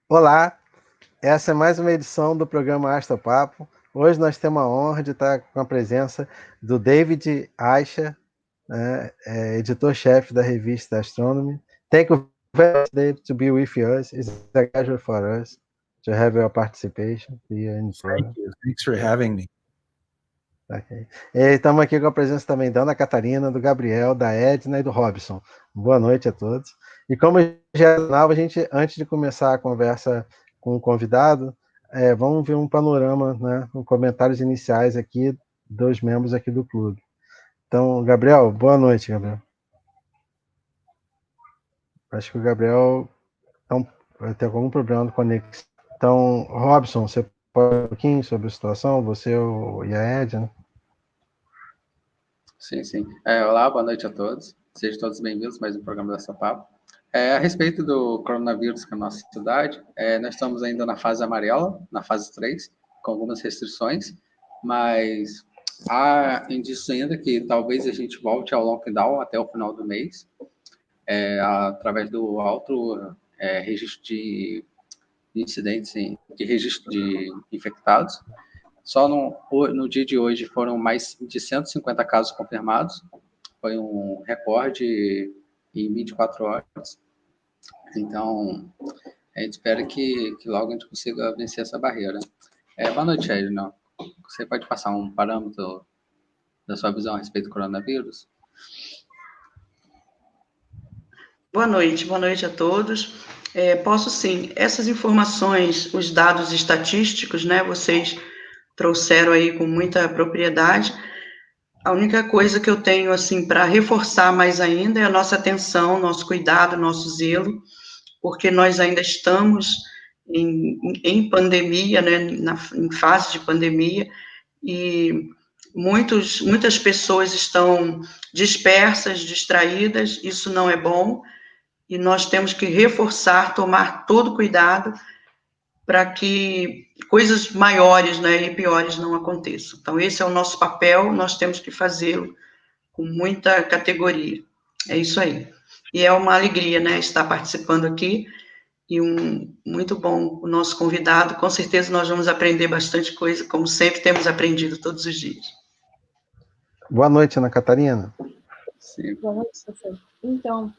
Olá, essa é mais uma edição do programa Astropapo. Hoje nós temos a honra de estar com a presença do David EICHER, né, editor-chefe da revista Astronomy. Thank you very much, David, to be with us. It's a pleasure for us to have your participation here in the program. Thank you. Thanks for having me. Okay. Estamos aqui com a presença também da Ana Catarina, do Gabriel, da Edna e do Robson. Boa noite a todos. E como já é a gente, antes de começar a conversa com o convidado, vamos ver um panorama, né, com comentários iniciais aqui dos membros aqui do clube. Então, Gabriel, boa noite, Gabriel. Acho que o Gabriel vai ter algum problema de conexão. Então, Robson, você pode falar um pouquinho sobre a situação, você e a Edna? Sim. Olá, boa noite a todos. Sejam todos bem-vindos a mais um programa da Astropapo. A respeito do coronavírus na nossa cidade, nós estamos ainda na fase amarela, na fase 3, com algumas restrições, mas há indícios ainda que talvez a gente volte ao lockdown até o final do mês, através do alto registro de incidentes, de registro de infectados. Só no dia de hoje foram mais de 150 casos confirmados. Foi um recorde em 24 horas. Então, a gente espera que logo a gente consiga vencer essa barreira. Boa noite, Edna. Você pode passar um parâmetro da sua visão a respeito do coronavírus? Boa noite a todos. Posso sim. Essas informações, os dados estatísticos, né, vocês trouxeram aí com muita propriedade. A única coisa que eu tenho, assim, para reforçar mais ainda é a nossa atenção, nosso cuidado, nosso zelo, porque nós ainda estamos em pandemia, né, em fase de pandemia, e muitas pessoas estão dispersas, distraídas, isso não é bom, e nós temos que reforçar, tomar todo cuidado para que coisas maiores, né, e piores não aconteçam. Então, esse é o nosso papel, nós temos que fazê-lo com muita categoria. É isso aí. E é uma alegria, né, estar participando aqui, e muito bom o nosso convidado. Com certeza nós vamos aprender bastante coisa, como sempre temos aprendido todos os dias. Boa noite, Ana Catarina. Sim. Boa noite, professor. Então,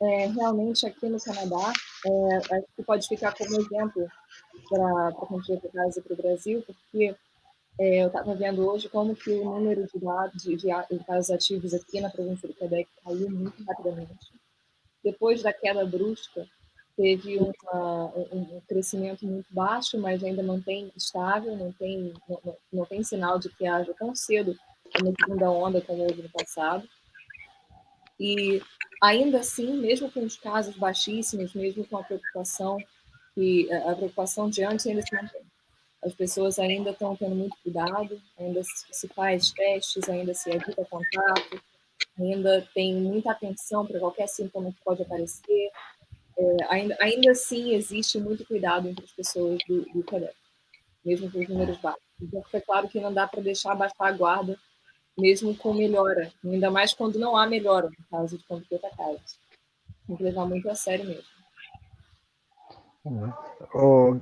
realmente aqui no Canadá, acho que pode ficar como exemplo para a gente trazer para o Brasil, porque eu estava vendo hoje como que o número de dados de casos ativos aqui na província do Quebec caiu muito rapidamente. Depois da queda brusca, teve um crescimento muito baixo, mas ainda mantém estável, não tem sinal de que haja tão cedo uma segunda onda como houve no passado. E ainda assim, mesmo com os casos baixíssimos, mesmo com a preocupação de antes ainda se mantém. As pessoas ainda estão tendo muito cuidado, ainda se faz testes, ainda se evita contato, ainda tem muita atenção para qualquer sintoma que pode aparecer. Ainda assim existe muito cuidado entre as pessoas do Quebec, mesmo com os números baixos. Então, é claro que não dá para deixar baixar a guarda, mesmo com melhora, ainda mais quando não há melhora, no caso de completar casos. Tem que levar muito a sério mesmo. Boa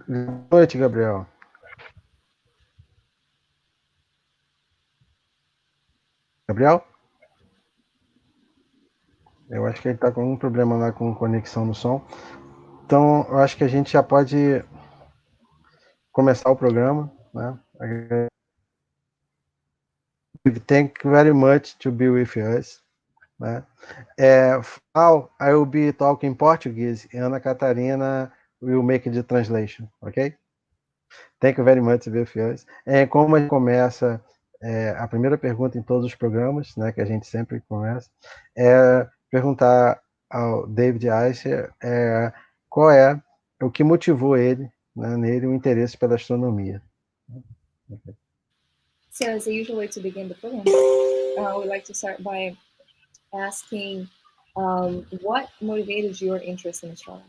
noite, Gabriel. Gabriel? Eu acho que ele está com algum problema lá com conexão no som. Então, eu acho que a gente já pode começar o programa, né? Thank you very much to be with us. Né? Now I will be talking Portuguese and Ana Catarina will make the translation, ok? Thank you very much to be with us. Como a gente começa a primeira pergunta em todos os programas, né, que a gente sempre começa, é perguntar ao David EICHER qual é o que motivou ele, né, nele, o interesse pela astronomia. Okay. So, as I usual way to begin the program, I would like to start by asking what motivated your interest in astronomy?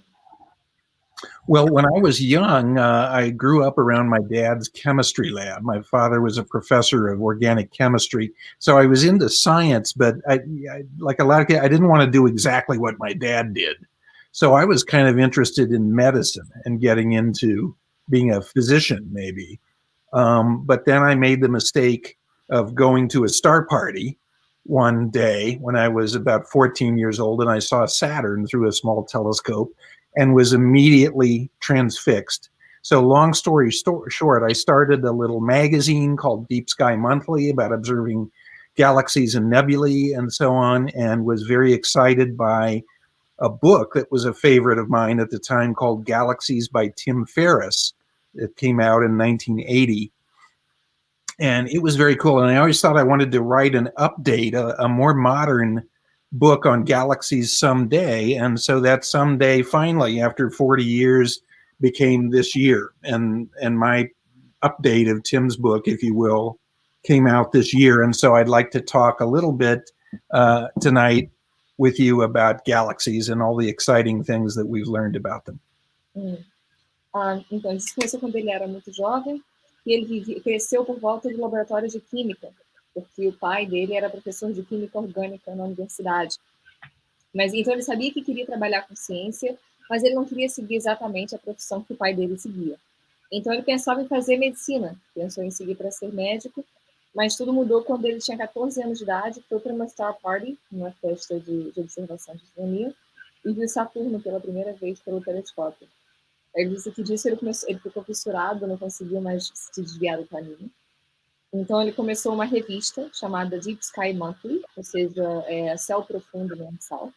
Well, when I was young, I grew up around my dad's chemistry lab. My father was a professor of organic chemistry, so I was into science, but like a lot of kids, I didn't want to do exactly what my dad did. So I was kind of interested in medicine and getting into being a physician, maybe. But then I made the mistake of going to a star party one day when I was about 14 years old, and I saw Saturn through a small telescope and was immediately transfixed. So long story short, I started a little magazine called Deep Sky Monthly about observing galaxies and nebulae and so on, and was very excited by a book that was a favorite of mine at the time called Galaxies by Tim Ferriss. It came out in 1980. And it was very cool. And I always thought I wanted to write an update, a more modern book on galaxies someday. And so that someday finally, after 40 years, became this year. And my update of Tim's book, if you will, came out this year. And so I'd like to talk a little bit tonight with you about galaxies and all the exciting things that we've learned about them. Então, isso começou quando ele era muito jovem e ele cresceu por volta de laboratórios de química, porque o pai dele era professor de química orgânica na universidade. Mas então ele sabia que queria trabalhar com ciência, mas ele não queria seguir exatamente a profissão que o pai dele seguia. Então ele pensava em fazer medicina, pensou em seguir para ser médico, mas tudo mudou quando ele tinha 14 anos de idade, foi para uma Star Party, uma festa de observação de astronomia, e viu Saturno pela primeira vez pelo telescópio. Ele disse que disso ele ficou fissurado, não conseguiu mais se desviar do caminho. Então ele começou uma revista chamada Deep Sky Monthly, ou seja, Céu Profundo Mensal,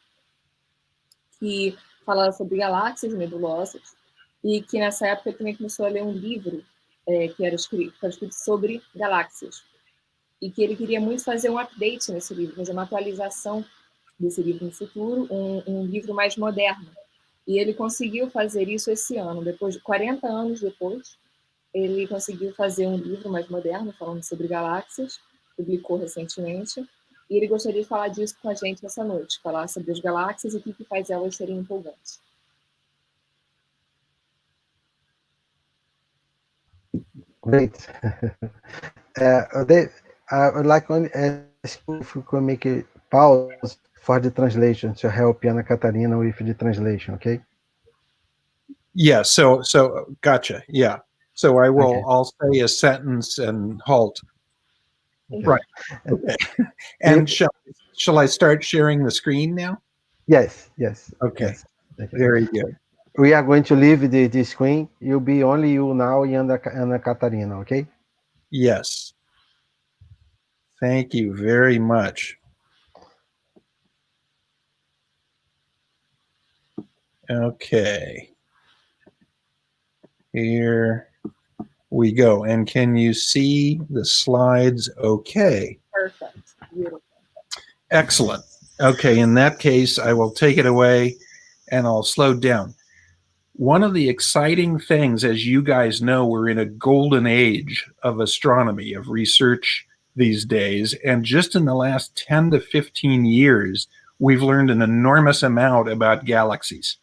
que falava sobre galáxias nebulosas, e que nessa época ele também começou a ler um livro que era escrito sobre galáxias, e que ele queria muito fazer um update nesse livro, fazer uma atualização desse livro no futuro, um livro mais moderno. E ele conseguiu fazer isso esse ano, depois de 40 anos depois, ele conseguiu fazer um livro mais moderno, falando sobre galáxias, publicou recentemente, e ele gostaria de falar disso com a gente essa noite, falar sobre as galáxias e o que faz elas serem empolgantes. Great. I would like to ask if we could make a pause for the translation to help Ana Catarina with the translation, okay? Yeah, so gotcha. Yeah. So I will, Okay. I'll say a sentence and halt. Okay. Right. Okay. And shall I start sharing the screen now? Yes. Okay. Yes. Okay. Very good. We are going to leave the screen. You'll be only you now and Ana Catarina, okay? Yes. Thank you very much. Okay. Here we go. And can you see the slides okay? Perfect. Beautiful. Excellent. Okay, in that case, I will take it away and I'll slow down. One of the exciting things, as you guys know, we're in a golden age of astronomy, of research these days. And just in the last 10 to 15 years, we've learned an enormous amount about galaxies.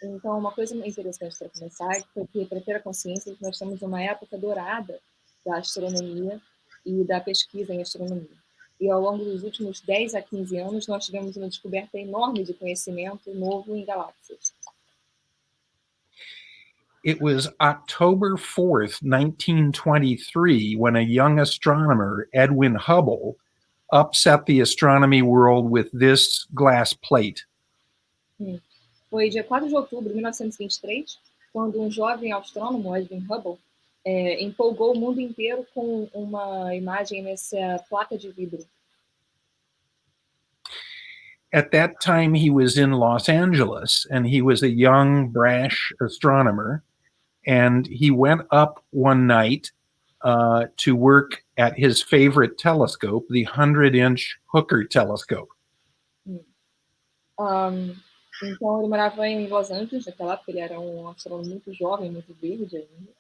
Então, uma coisa interessante para começar é que, para ter a consciência, que nós estamos numa época dourada da astronomia e da pesquisa em astronomia. E ao longo dos últimos 10 a 15 anos, nós tivemos uma descoberta enorme de conhecimento novo em galáxias. It was October 4th, 1923, when a young astronomer, Edwin Hubble, upset the astronomy world with this glass plate. Foi dia 4 de outubro de 1923, quando jovem astrônomo, Edwin Hubble, empolgou o mundo inteiro com uma imagem nessa placa de vidro. At that time, he was in Los Angeles, and he was a young, brash astronomer, and he went up one night to work at his favorite telescope, the 100-inch Hooker telescope. Então, ele morava em Los Angeles, naquela época ele era astrônomo muito jovem, muito verde ainda.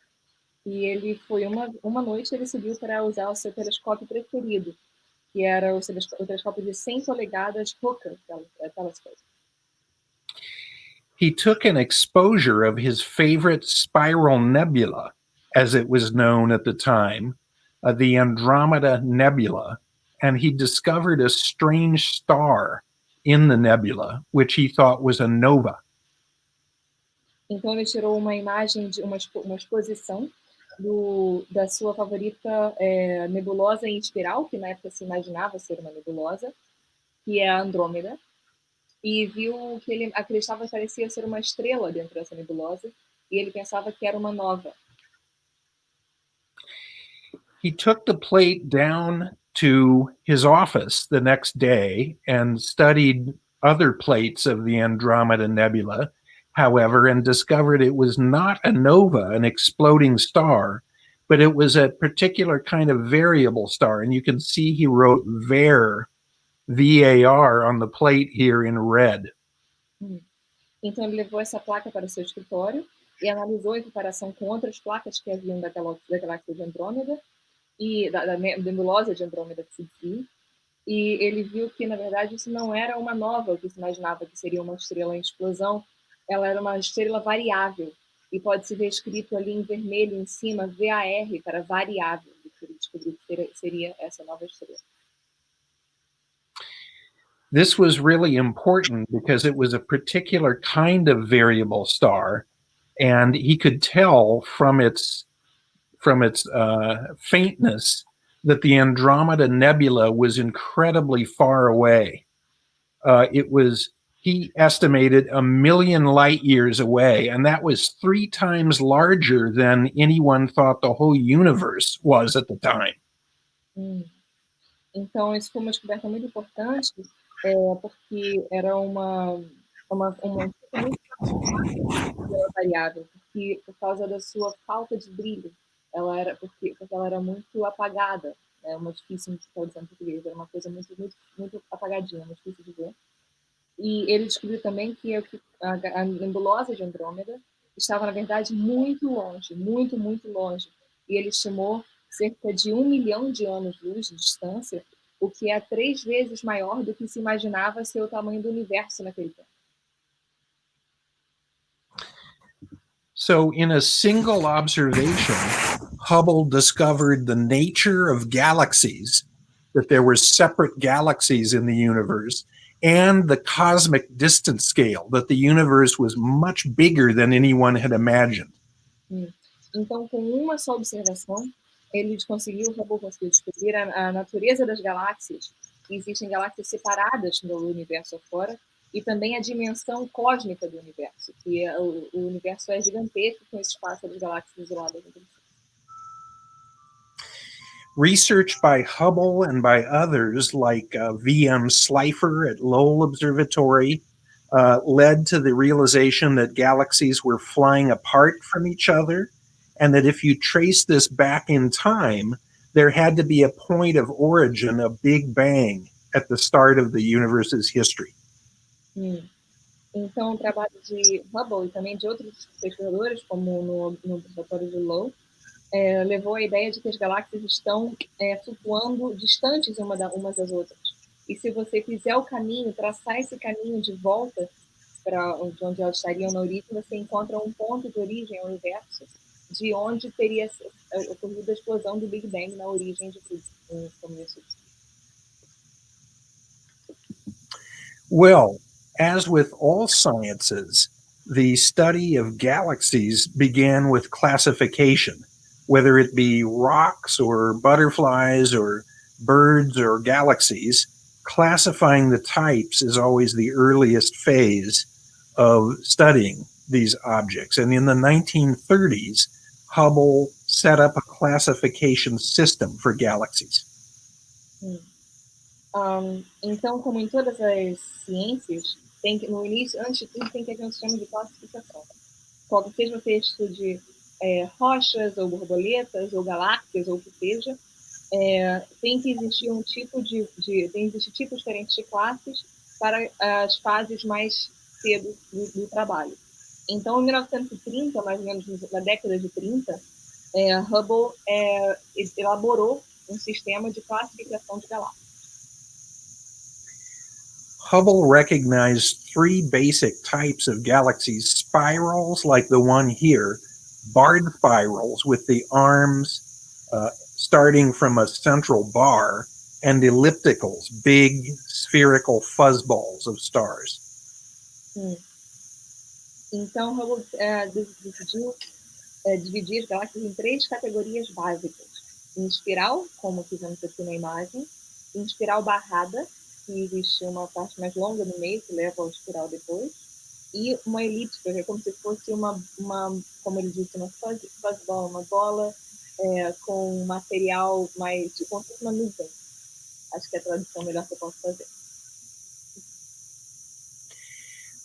E ele foi uma noite, ele decidiu para usar o seu telescópio preferido, que era o telescópio de 100 polegadas Hooker telescope. He took an exposure of his favorite spiral nebula, as it was known at the time, the Andromeda Nebula, and he discovered a strange star in the nebula, which he thought was a nova. Então ele tirou uma imagem de uma exposição da sua favorita nebulosa em espiral, que na época se imaginava ser uma nebulosa, que é a Andrômeda, e viu que ele acreditava que parecia ser uma estrela dentro dessa nebulosa, e ele pensava que era uma nova. He took the plate down to his office the next day and studied other plates of the Andromeda Nebula, however, and discovered it was not a nova, an exploding star, but it was a particular kind of variable star. And you can see he wrote VAR, V-A-R, on the plate here in red. Então ele levou essa placa para o seu escritório e analisou em comparação com outras placas que haviam da galáxia de Andrômeda e da nebulosa de Andrômeda que se dizia, e ele viu que, na verdade, isso não era uma nova, o que se imaginava que seria uma estrela em explosão, ela era uma estrela variável, e pode se ver escrito ali em vermelho em cima, VAR, para variável, que ele descobriu que seria essa nova estrela. This was really important because it was a particular kind of variable star, and he could tell from its faintness that the Andromeda Nebula was incredibly far away. He estimated 1 million light years away, and that was 3 times larger than anyone thought the whole universe was at the time. Então, isso foi uma descoberta muito importante, porque era uma muito variável, porque por causa da sua falta de brilho, porque ela era muito apagada, é uma difícil de traduzir em português, era uma coisa muito apagadinha, muito difícil de ver. E ele descobriu também que a nebulosa de Andrômeda estava, na verdade, muito longe, muito longe. E ele estimou cerca de 1 milhão de anos-luz de distância, o que é 3 vezes maior do que se imaginava ser o tamanho do universo naquele tempo. So, in a single observation, Hubble discovered the nature of galaxies, that there were separate galaxies in the universe, and the cosmic distance scale, that the universe was much bigger than anyone had imagined. Então, com uma só observação, Hubble conseguiu descobrir a natureza das galáxias. Existem galáxias separadas no universo afora, e também a dimensão cósmica do universo, que o universo é gigantesco com esse espaço das galáxias isoladas. Research by Hubble and by others, like V.M. Slipher at Lowell Observatory, led to the realization that galaxies were flying apart from each other, and that if you trace this back in time, there had to be a point of origin, a Big Bang, at the start of the universe's history. Então, o trabalho de Hubble e também de outros pesquisadores, como no Observatório de Lowell, levou à ideia de que as galáxias estão flutuando distantes umas das outras. E se você fizer o caminho, traçar esse caminho de volta para onde elas estariam na origem, você encontra um ponto de origem ao universo, de onde teria ocorrido a explosão do Big Bang na origem de tudo, no começo. Well, as with all sciences, the study of galaxies began with classification, whether it be rocks or butterflies or birds or galaxies. Classifying the types is always the earliest phase of studying these objects. And in the 1930s, Hubble set up a classification system for galaxies. Então, como em todas as ciências, no início, antes de tudo, tem que haver um sistema de classificação. Qualquer seja você estude rochas, ou borboletas, ou galáxias, ou o que seja, tem que existir tipos diferentes de classes para as fases mais cedo do trabalho. Então, em 1930, mais ou menos na década de 30, Hubble elaborou um sistema de classificação de galáxias. Hubble recognized 3 basic types of galaxies: spirals like the one here, barred spirals with the arms starting from a central bar, and ellipticals, big spherical fuzzballs of stars. Então, Hubble decidiu dividir as galáxias em 3 categorias básicas. Em espiral, como fizemos aqui na imagem, em espiral barrada, que existe uma parte mais longa no meio, que leva ao espiral depois, e uma elíptica, que é como se fosse uma como ele disse, uma fuzzball, uma bola com material mais, como se fosse uma nuvem. Acho que é a tradução melhor que eu posso fazer.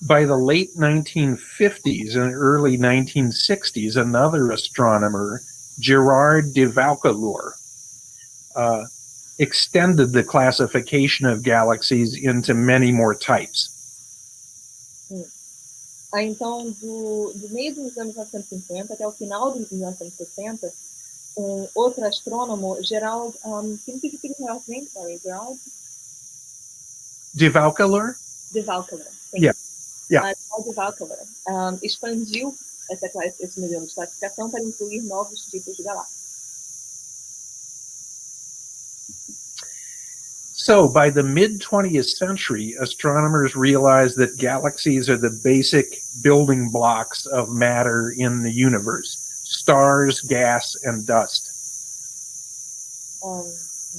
By the late 1950s and early 1960s, another astronomer, Gerard de Vaucouleurs, extended the classification of galaxies into many more types. Então, do meio dos anos 1950 até o final dos anos 1960, um outro astrônomo, Gerald, can you repeat his last name? Sorry, Gerald? De Vaucouleurs? De Vaucouleurs. Yeah. Yeah. Gerald de Vaucouleurs expandiu esse modelo de classificação para incluir novos tipos de galáxias. So, by the mid-20th century, astronomers realized that galaxies are the basic building blocks of matter in the universe: stars, gas, and dust.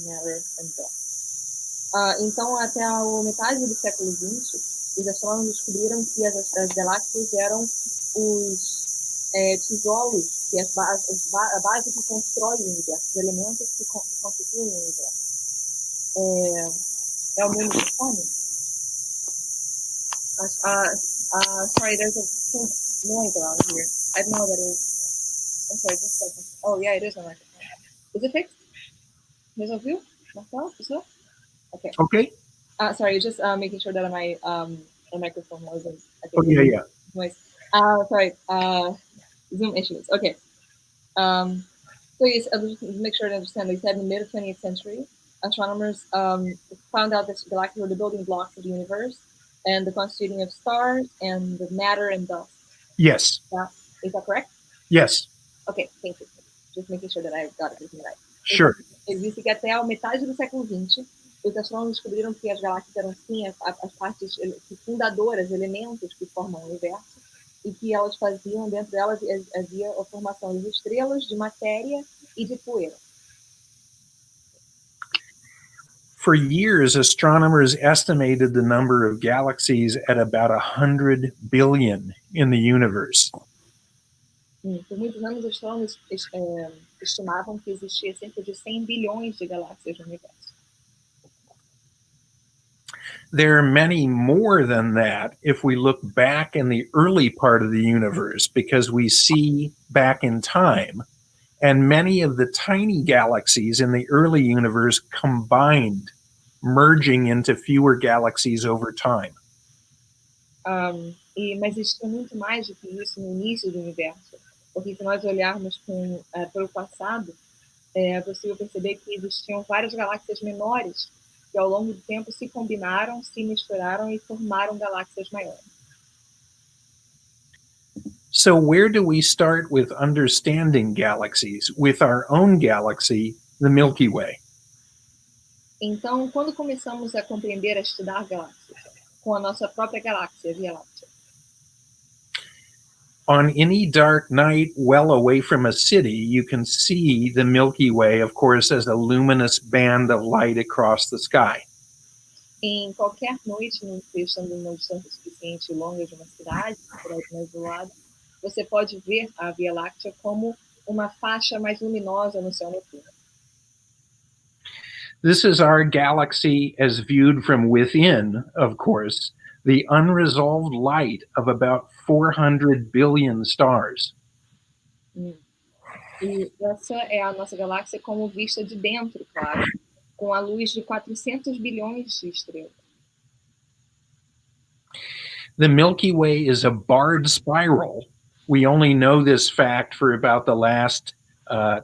Matter and dust. Então, até a metade do século XX, os astrônomos descobriram que as galáxias eram os tijolos, que a base que constrói o universo, os elementos que constituem o universo. É o meu microfone? Sorry, there's a noise around here. I don't know what that is. I'm sorry, just a second. Oh, yeah, it is my microphone. Is it fixed? Resolviu? Marcelo? Pessoal? Okay. Okay. Sorry, just making sure that my microphone wasn't. Oh, yeah. Noise. Sorry. Zoom issues. Okay. So yes, just make sure to understand. They said in the mid 20th century, astronomers found out that galaxies were the building blocks of the universe and the constituting of stars and the matter and dust. Yes. Is that correct? Yes. Okay, thank you. Just making sure that I got everything right. Sure. Ele disse que até a metade do século XX, os astrônomos descobriram que as galáxias eram sim as partes fundadoras, elementos que formam o universo, e que elas faziam, dentro delas havia a formação de estrelas, de matéria e de poeira. For years, astronomers estimated the number of galaxies at about 100 billion in the universe. Por muitos anos, os astrônomos estimavam que existia cerca de 100 bilhões de galáxias no universo. There are many more than that if we look back in the early part of the universe, because we see back in time, and many of the tiny galaxies in the early universe combined, merging into fewer galaxies over time. Mas existia muito mais do que isso no início do universo, porque se nós olharmos pelo passado, é possível perceber que existiam várias galáxias menores que ao longo do tempo se combinaram, se misturaram e formaram galáxias maiores. So where do we start with understanding galaxies? With our own galaxy, the Milky Way. Então, quando começamos a compreender, a estudar galáxias, com a nossa própria galáxia, a Via Láctea. On any dark night well away from a city, you can see the Milky Way, of course, as a luminous band of light across the sky. Em qualquer noite, estando numa distância suficiente longa de uma cidade, mais do lado, você pode ver a Via Láctea como uma faixa mais luminosa no céu noturno. This is our galaxy as viewed from within, of course, the unresolved light of about 400 billion stars. E essa é a nossa galáxia como vista de dentro, claro, com a luz de 400 bilhões de estrelas. The Milky Way is a barred spiral. We only know this fact for about the last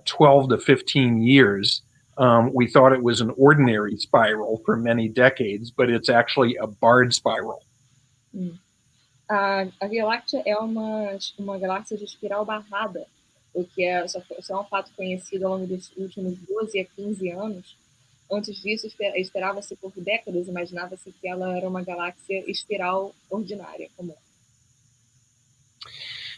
12 to 15 years. We thought it was an ordinary spiral for many decades, but it's actually a barred spiral. A Via Láctea é uma galáxia de espiral barrada, o que é um fato conhecido ao longo dos últimos 12 a 15 anos, Antes disso, esperava-se por décadas, imaginava-se que ela era uma galáxia espiral ordinária, comum.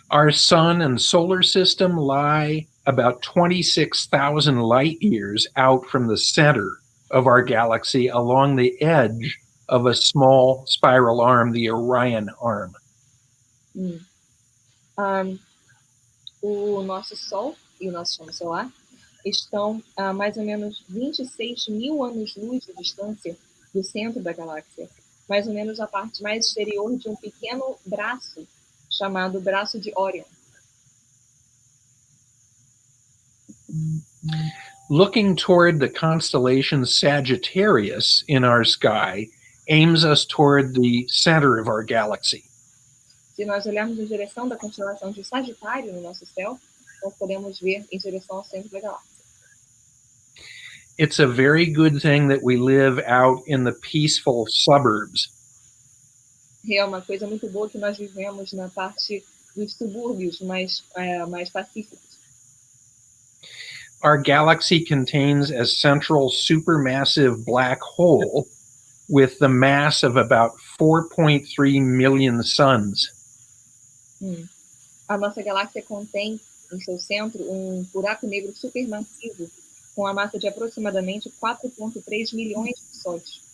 Our sun and solar system lie about 26,000 light years out from the center of our galaxy along the edge of a small spiral arm, the Orion arm. O nosso Sol e o nosso sistema solar estão a mais ou menos 26 mil anos-luz de distância do centro da galáxia, mais ou menos a parte mais exterior de um pequeno braço chamado braço de Orion. Looking toward the constellation Sagittarius in our sky aims us toward the center of our galaxy. Se nós olharmos em direção da constelação de Sagitário no nosso céu, nós podemos ver em direção ao centro da galáxia. It's a very good thing that we live out in the peaceful suburbs. É uma coisa muito boa que nós vivemos na parte dos subúrbios mais pacíficos. Our galaxy contains a central supermassive black hole with the mass of about 4.3 million suns. A nossa galáxia contém em seu centro buraco negro supermassivo com a massa de aproximadamente 4,3 milhões de sóis.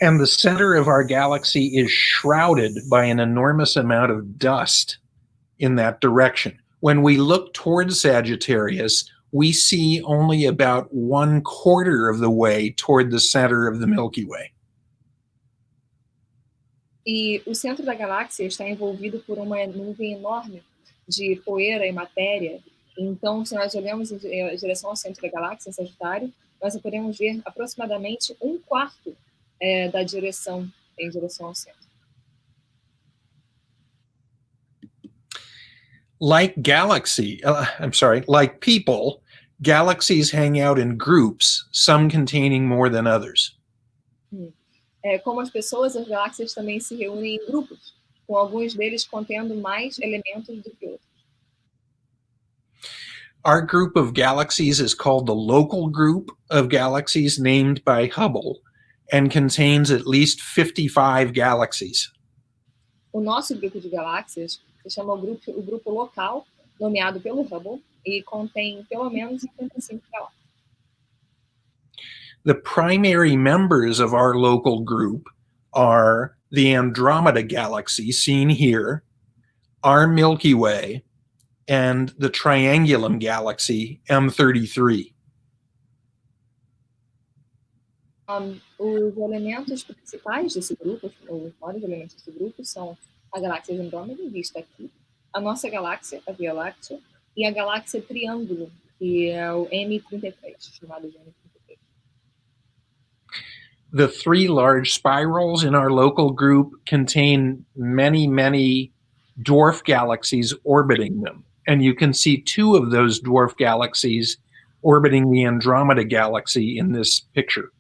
And the center of our galaxy is shrouded by an enormous amount of dust in that direction. When we look towards Sagittarius, we see only about 1/4 of the way toward the center of the Milky Way. E o centro da galáxia está envolvido por uma nuvem enorme de poeira e matéria. Então, se nós olhamos em direção ao centro da galáxia, em Sagitário, nós podemos ver aproximadamente 1/4 da direção em direção ao centro. Like people, galaxies hang out in groups, some containing more than others. Como as pessoas, as galáxias também se reúnem em grupos, com alguns deles contendo mais elementos do que outros. Our group of galaxies is called the local group of galaxies named by Hubble and contains at least 55 galaxies. O nosso grupo de galáxias se chama o grupo local, nomeado pelo Hubble, e contém pelo menos 55 galáxias. The primary members of our local group are the Andromeda Galaxy, seen here, our Milky Way, and the Triangulum Galaxy, M33. Os elementos principais desse grupo, os maiores elementos desse grupo, são a galáxia de Andrômeda, vista aqui, a nossa galáxia, a Via Láctea, e a galáxia Triângulo, que é o M33, chamado de M33. The three large spirals in our local group contain many, many dwarf galaxies orbiting them. And you can see 2 of those dwarf galaxies orbiting the Andromeda Galaxy in this picture.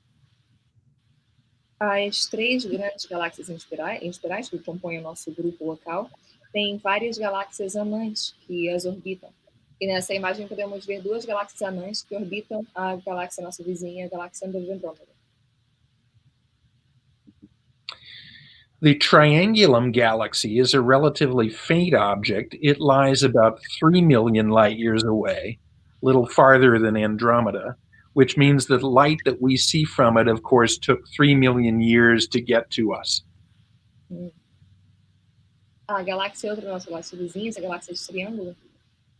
As 3 grandes galáxias espirais que compõem o nosso grupo local têm várias galáxias anãs que as orbitam. E nessa imagem podemos ver 2 galáxias anãs que orbitam a galáxia nossa vizinha, a galáxia de Andrômeda. The Triangulum Galaxy is a relatively faint object. It lies about 3 million light years away, a little farther than Andromeda, which means that light that we see from it, of course, took 3 million years to get to us. A galáxia, outra nossa galáxia vizinha, essa galáxia de Triângulo,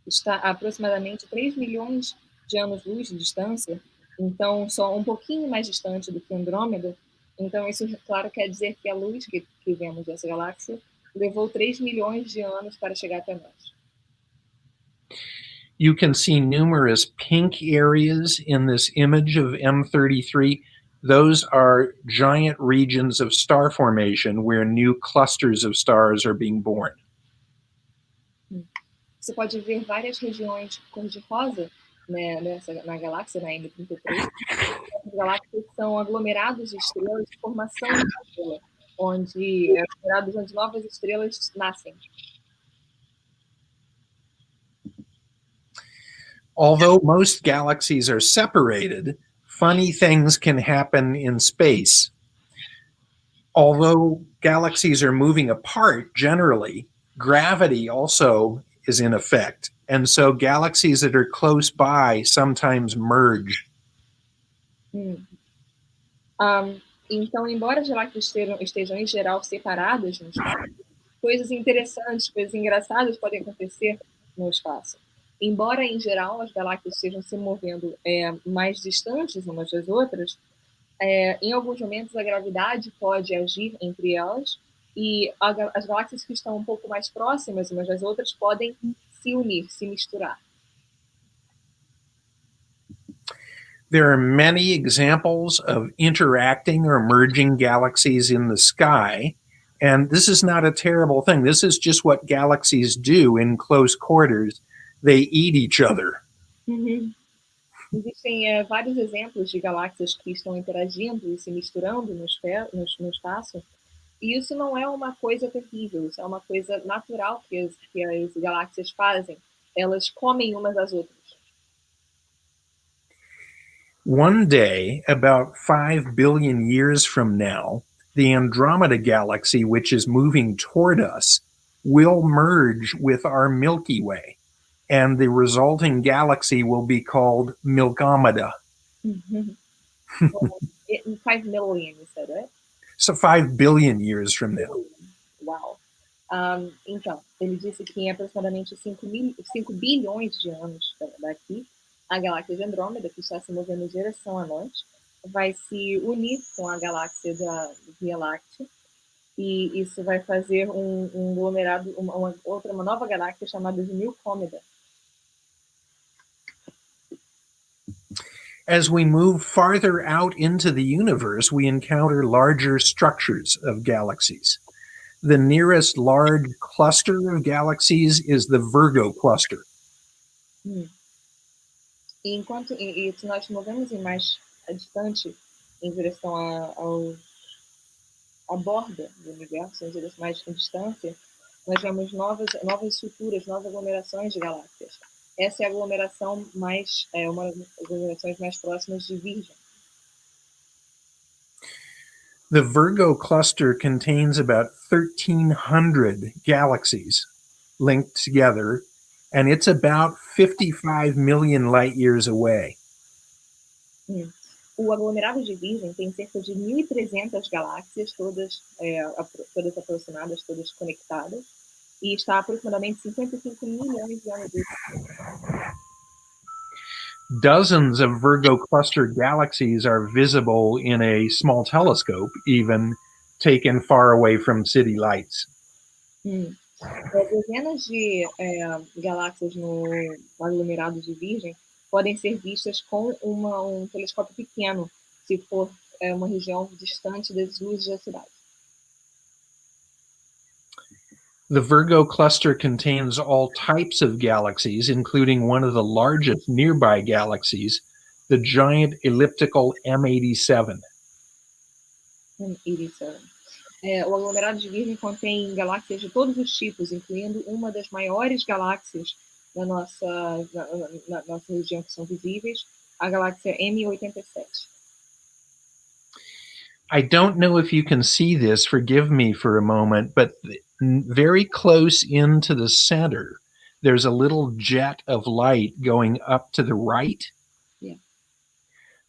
está a aproximadamente 3 milhões de anos-luz de distância, então só um pouquinho mais distante do que Andrômeda. Então, isso, claro, quer dizer que a luz que vemos dessa galáxia levou 3 milhões de anos para chegar até nós. You can see numerous pink areas in this image of M33. Those are giant regions of star formation where new clusters of stars are being born. Você pode ver várias regiões cor-de-rosa, né, na galáxia, na M33. As galáxias são aglomerados de estrelas de formação de estrela, onde novas estrelas nascem. Although most galaxies are separated, funny things can happen in space. Although galaxies are moving apart generally, gravity also is in effect. And so galaxies that are close by sometimes merge. Então, embora as galáxias estejam em geral separadas no espaço, coisas interessantes, coisas engraçadas podem acontecer no espaço. Embora, em geral, as galáxias estejam se movendo mais distantes umas das outras, em alguns momentos a gravidade pode agir entre elas e as galáxias que estão um pouco mais próximas umas das outras podem se unir, se misturar. There are many examples of interacting or merging galaxies in the sky, and this is not a terrible thing. This is just what galaxies do in close quarters. They eat each other. Existem vários exemplos de galáxias que estão interagindo e se misturando no espaço, e isso não é uma coisa terrível, isso é uma coisa natural que as galáxias fazem. Elas comem umas às outras. One day, about 5 billion years from now, the Andromeda Galaxy, which is moving toward us, will merge with our Milky Way, and the resulting galaxy will be called Milkomeda. 5 million, you said, right? So 5 billion years from now. Uau! Então, ele disse que em aproximadamente 5 bilhões de anos daqui, a galáxia de Andrômeda, que está se movendo em direção a nós, vai se unir com a galáxia da Via Láctea, e isso vai fazer um aglomerado, uma nova galáxia chamada de Milkomeda. As we move farther out into the universe, we encounter larger structures of galaxies. The nearest large cluster of galaxies is the Virgo cluster. E se nós movemos mais distante, em direção à borda do universo, em direção mais em distância, nós vemos novas estruturas, novas aglomerações de galáxias. Essa é a aglomeração uma das aglomerações mais próximas de Virgem. The Virgo cluster contains about 1,300 galaxies linked together, and it's about 55 million light years away. O aglomerado de Virgem tem cerca de 1.300 galáxias, todas aproximadas, todas conectadas, e está a aproximadamente 55 milhões de anos de distância. Dozens of Virgo cluster galaxies are visible in a small telescope, even taken far away from city lights. Dezenas de galáxias no aglomerado de Virgem podem ser vistas com um telescópio pequeno, se for uma região distante das luzes da cidade. The Virgo cluster contains all types of galaxies, including one of the largest nearby galaxies, the giant elliptical M87. O aglomerado de Virgem contém galáxias de todos os tipos, incluindo uma das maiores galáxias na nossa região que são visíveis, a galáxia M87. I don't know if you can see this, forgive me for a moment, but very close into the center, there's a little jet of light going up to the right. Yeah.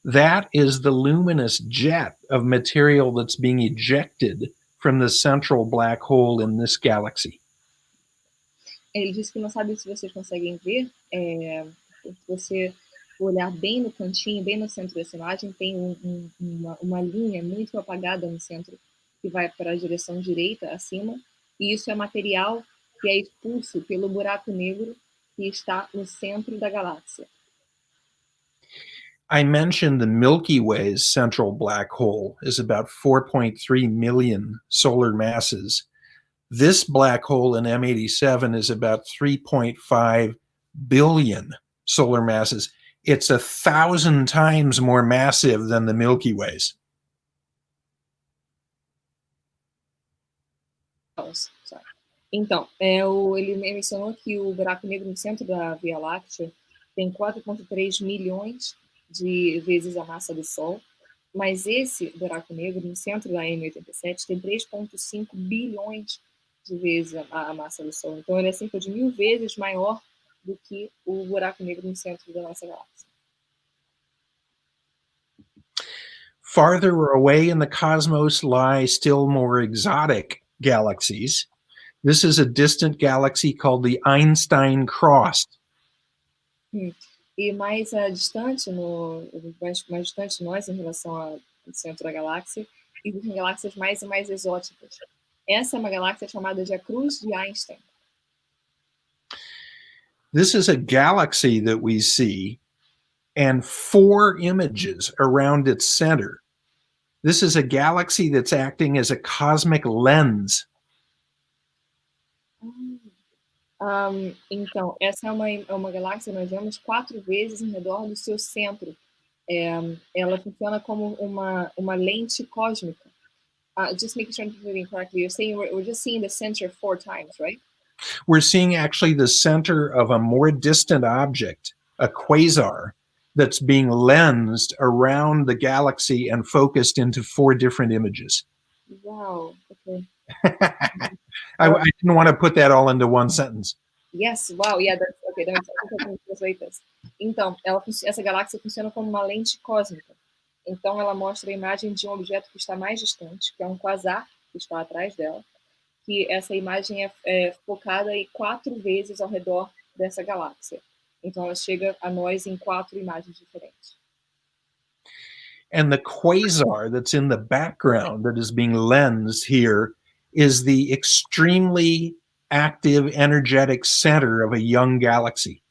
That is the luminous jet of material that's being ejected from the central black hole in this galaxy. Ele disse que não sabe se vocês conseguem ver, se você olhar bem no cantinho, bem no centro dessa imagem, tem uma linha muito apagada no centro que vai para a direção direita, acima, e isso é material que é expulso pelo buraco negro que está no centro da galáxia. I mentioned the Milky Way's central black hole is about 4.3 million solar masses. This black hole in M87 is about 3.5 billion solar masses. It's 1,000 times more massive than the Milky Way's. Então, ele mencionou que o buraco negro no centro da Via Láctea tem 4,3 milhões de vezes a massa do Sol, mas esse buraco negro, no centro da M87, tem 3,5 bilhões de vezes a massa do Sol. Então, ele é cerca de 1000 vezes maior do que o buraco negro no centro da nossa galáxia. Farther away in the cosmos lie still more exotic galaxies. This is a distant galaxy called the Einstein Cross. E mais distante, mais distante de nós em relação ao centro da galáxia, existem galáxias mais e mais exóticas. Essa é uma galáxia chamada de a Cruz de Einstein. This is a galaxy that we see and 4 images around its center. This is a galaxy that's acting as a cosmic lens. Então, essa é uma galáxia que nós vemos 4 vezes em redor do seu centro. Ela funciona como uma lente cósmica. Just making sure I'm reading correctly, you're saying we're just seeing the center 4 times, right? We're seeing actually the center of a more distant object, a quasar, that's being lensed around the galaxy and focused into 4 different images. Wow, okay. I didn't want to put that all into one sentence. Yes, wow, yeah, that's okay. That makes sense. I can translate this. Então, essa galáxia funciona como uma lente cósmica. Então, ela mostra a imagem de um objeto que está mais distante, que é um quasar que está atrás dela, que essa imagem é focada em 4 vezes ao redor dessa galáxia. Então, ela chega a nós em 4 imagens diferentes. And the quasar that's in the background that is being lensed here is the extremely active, energetic center of a young galaxy.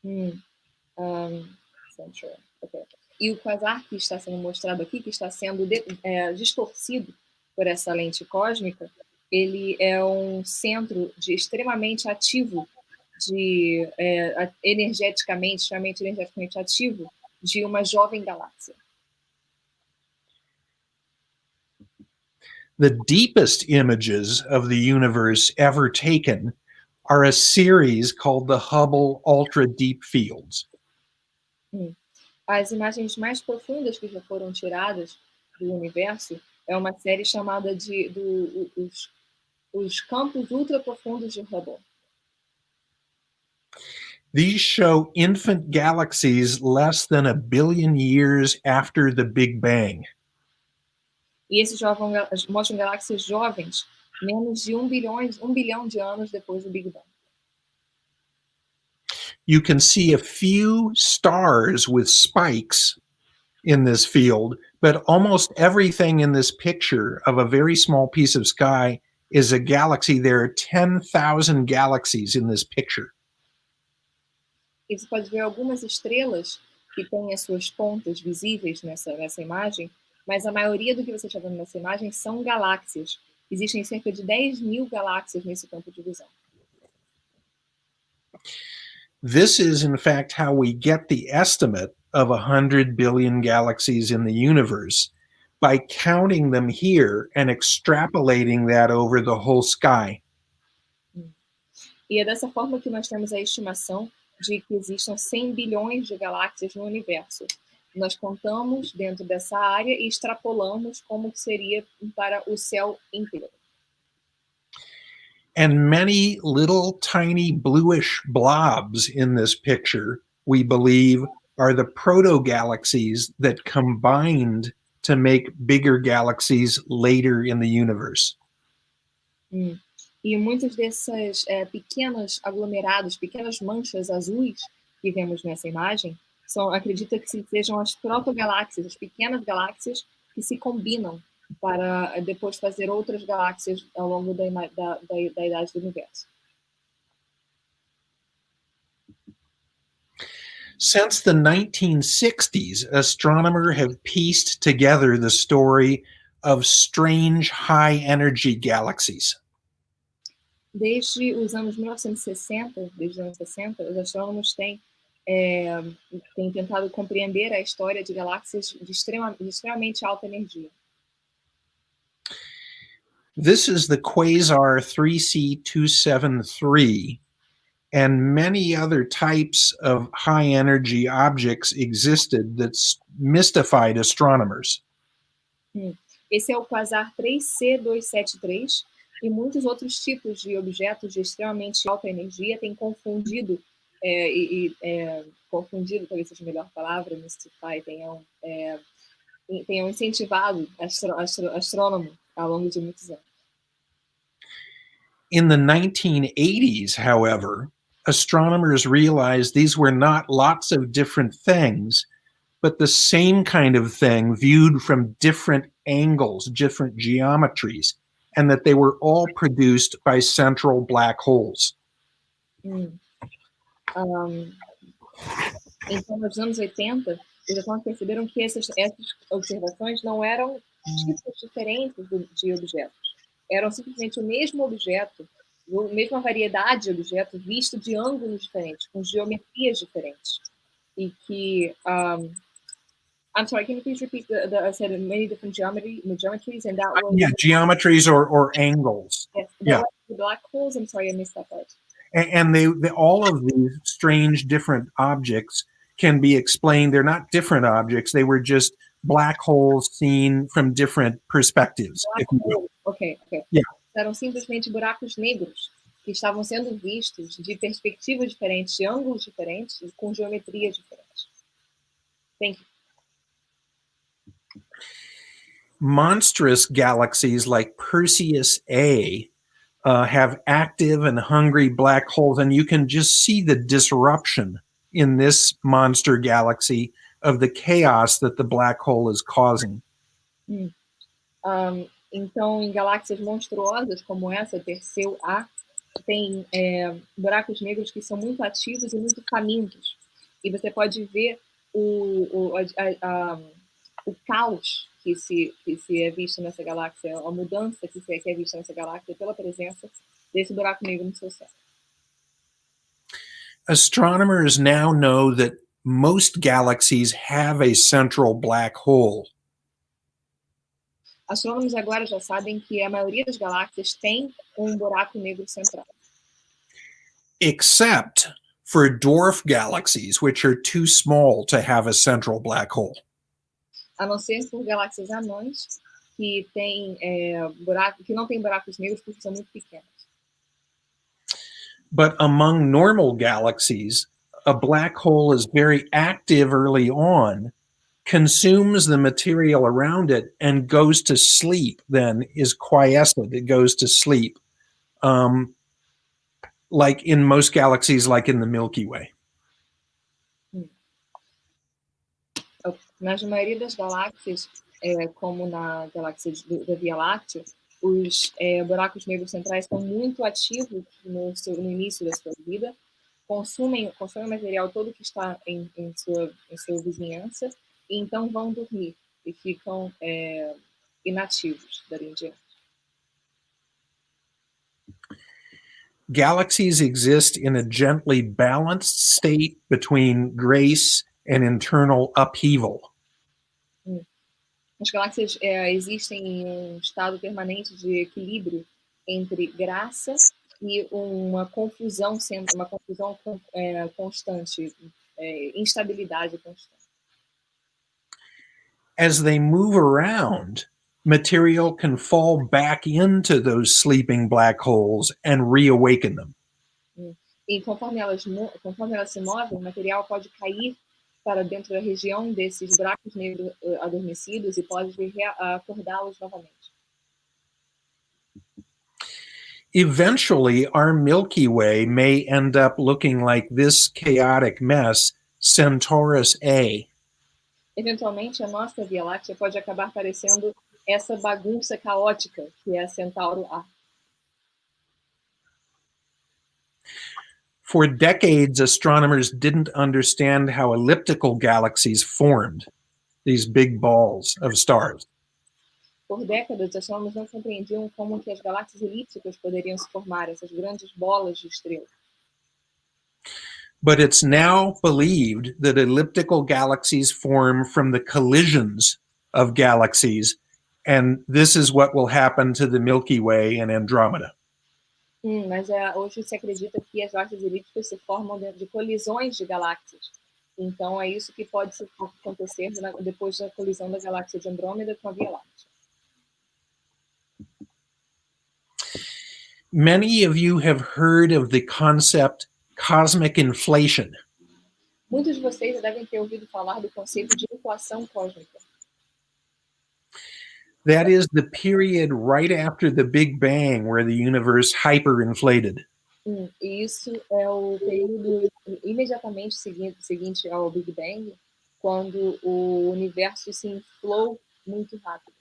Center. Okay. E o quasar que está sendo mostrado aqui, que está sendo distorcido por essa lente cósmica, ele é um centro extremamente ativo, extremamente energeticamente ativo, de uma jovem galáxia. The deepest images of the universe ever taken are a series called the Hubble Ultra Deep Fields. As imagens mais profundas que já foram tiradas do universo é uma série chamada os campos ultra profundos de Hubble. These show infant galaxies less than 1 billion years after the Big Bang. E esses mostram galáxias jovens, menos de 1 bilhão de anos depois do Big Bang. You can see a few stars with spikes in this field, but almost everything in this picture of a very small piece of sky is a galaxy. There are 10,000 galaxies in this picture. E você pode ver algumas estrelas que têm as suas pontas visíveis nessa imagem, mas a maioria do que você está vendo nessa imagem são galáxias. Existem cerca de 10.000 galáxias nesse campo de visão. This is, in fact, how we get the estimate of 100 billion galaxies in the universe, by counting them here and extrapolating that over the whole sky. E é dessa forma que nós temos a estimação de que existam 100 bilhões de galáxias no universo. Nós contamos dentro dessa área e extrapolamos como seria para o céu inteiro. And many little tiny bluish blobs in this picture, we believe, are the proto-galaxies that combined to make bigger galaxies later in the universe. E muitos desses pequenos aglomerados, pequenas manchas azuis que vemos nessa imagem, acredita que sejam as protogaláxias, as pequenas galáxias que se combinam para depois fazer outras galáxias ao longo da idade do universo. Since the 1960s, astronomers have pieced together the story of strange high-energy galaxies. Desde os anos 1960, os astrônomos têm tentado compreender a história de galáxias de extremamente alta energia. This is the quasar 3C273, and many other types of high-energy objects existed that mystified astronomers. Esse é o quasar 3C273, e muitos outros tipos de objetos de extremamente alta energia têm confundido, confundido, talvez seja a melhor palavra, mystify, tenham incentivado astrônomo ao longo de muitos anos. In the 1980s, however, astronomers realized these were not lots of different things, but the same kind of thing viewed from different angles, different geometries, and that they were all produced by central black holes. Então, nos anos 80, os astrónomos perceberam que essas observações não eram tipos diferentes de objetos. Eram simplesmente o mesmo objeto, a mesma variedade de objetos visto de ângulos diferentes, com geometrias diferentes. E que... I'm sorry, can you please repeat I said many different geometries, and that was... Yeah, geometries or angles. Yes, yeah. The black holes, I'm sorry, I missed that part. And they all of these strange different objects can be explained. They're not different objects. They were just black holes seen from different perspectives. If you will. Okay. Yeah. Eram simplesmente buracos negros que estavam sendo vistos de perspectivas diferentes, de ângulos diferentes e com geometrias diferentes. Thank you. Monstrous galaxies like Perseus A have active and hungry black holes, and you can just see the disruption in this monster galaxy of the chaos that the black hole is causing. Então, em galáxias monstruosas como essa, Perseu A, tem buracos negros que são muito ativos e muito famintos. E você pode ver o caos que se é visto nessa galáxia, a mudança que é vista nessa galáxia pela presença desse buraco negro no seu céu. Astronomers now know that most galaxies have a central black hole. Astrônomos agora já sabem que a maioria das galáxias tem buraco negro central. Except for dwarf galaxies, which are too small to have a central black hole. A não ser por galáxias anãs que não têm buracos negros porque são muito pequenos. But among normal galaxies, a black hole is very active early on, consumes the material around it, and goes to sleep, then is quiescent. It goes to sleep, like in most galaxies, like in the Milky Way. Na maioria das galáxias, como na galáxia da Via Láctea, os buracos negros centrais estão muito ativos no início da sua vida, consomem o material todo que está em sua vizinhança, e então vão dormir e ficam inativos dali em diante. Galaxies exist in a gently balanced state between grace and internal upheaval. As galáxias existem em estado permanente de equilíbrio entre graça e uma confusão constante, instabilidade constante. As they move around, material can fall back into those sleeping black holes and reawaken them. E conforme elas se movem, o material pode cair para dentro da região desses buracos negros adormecidos e pode acordá-los novamente. Eventually, our Milky Way may end up looking like this chaotic mess, Centaurus A. Eventualmente, a nossa Via Láctea pode acabar parecendo essa bagunça caótica que é Centauro A. For decades, astronomers didn't understand how elliptical galaxies formed, these big balls of stars. Por décadas, os astrônomos não compreendiam como que as galáxias elípticas poderiam se formar, essas grandes bolas de estrelas. But it's now believed that elliptical galaxies form from the collisions of galaxies, and this is what will happen to the Milky Way and Andromeda. Mas hoje se acredita que as galáxias elípticas se formam dentro de colisões de galáxias. Então, é isso que pode acontecer depois da colisão da galáxia de Andrômeda com a Via Láctea. Many of you have heard of the concept cosmic inflation. Muitos de vocês já devem ter ouvido falar do conceito de inflação cósmica. That is the period right after the Big Bang where the universe hyperinflated. E isso é o período imediatamente seguinte ao Big Bang, quando o universo se inflou muito rápido.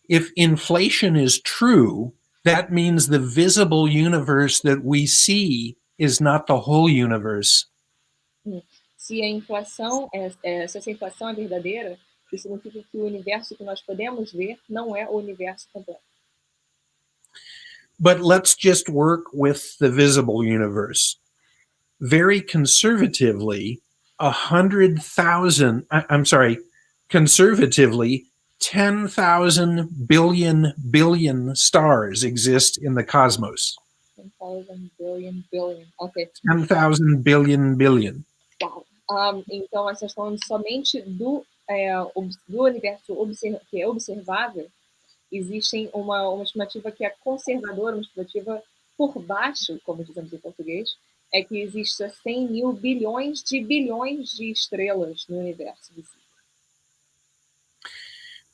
If inflation is true, that means the visible universe that we see is not the whole universe. Se a inflação, se essa inflação é verdadeira, isso significa que o universo que nós podemos ver não é o universo completo. But let's just work with the visible universe. Very conservatively, 10,000 billion stars exist in the cosmos. 10,000 billion. Ok. 10,000 billion. Wow. Então, essas falando somente do universo que é observável, existe uma estimativa que é conservadora, uma estimativa por baixo, como dizemos em português, é que exista 100 mil bilhões de estrelas no universo.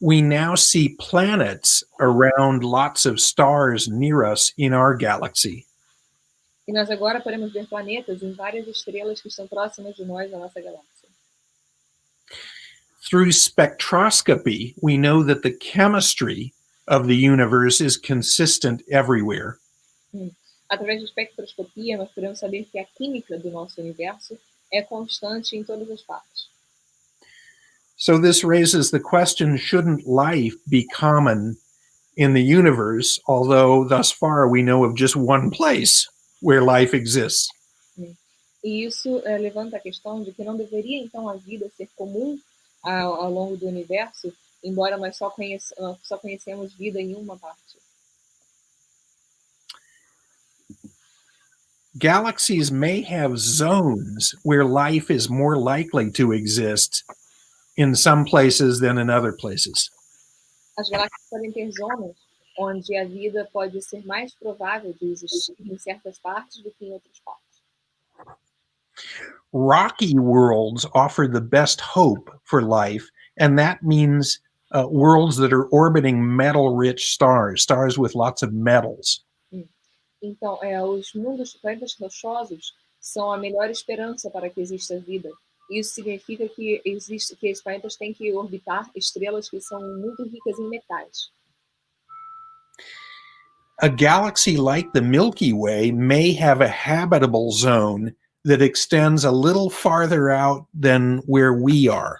We now see planets around lots of stars near us in our galaxy. E nós agora podemos ver planetas em várias estrelas que estão próximas de nós, na nossa galáxia. Through spectroscopy, we know that the chemistry of the universe is consistent everywhere. Através de espectroscopia, nós podemos saber que a química do nosso universo é constante em todas as partes. So this raises the question, shouldn't life be common in the universe, although thus far we know of just one place where life exists? E isso levanta a questão de que não deveria, então, a vida ser comum ao longo do universo, embora nós só conhecemos vida em uma parte. Galaxies may have zones where life is more likely to exist in some places than in other places. As galáxias podem ter zonas onde a vida pode ser mais provável de existir em certas partes do que em outras partes. Rocky worlds offer the best hope for life, and that means worlds that are orbiting metal-rich stars, stars with lots of metals. Então, os planetas rochosos são a melhor esperança para que exista vida. Isso significa que os planetas têm que orbitar estrelas que são muito ricas em metais. A galaxy like the Milky Way may have a habitable zone that extends a little farther out than where we are.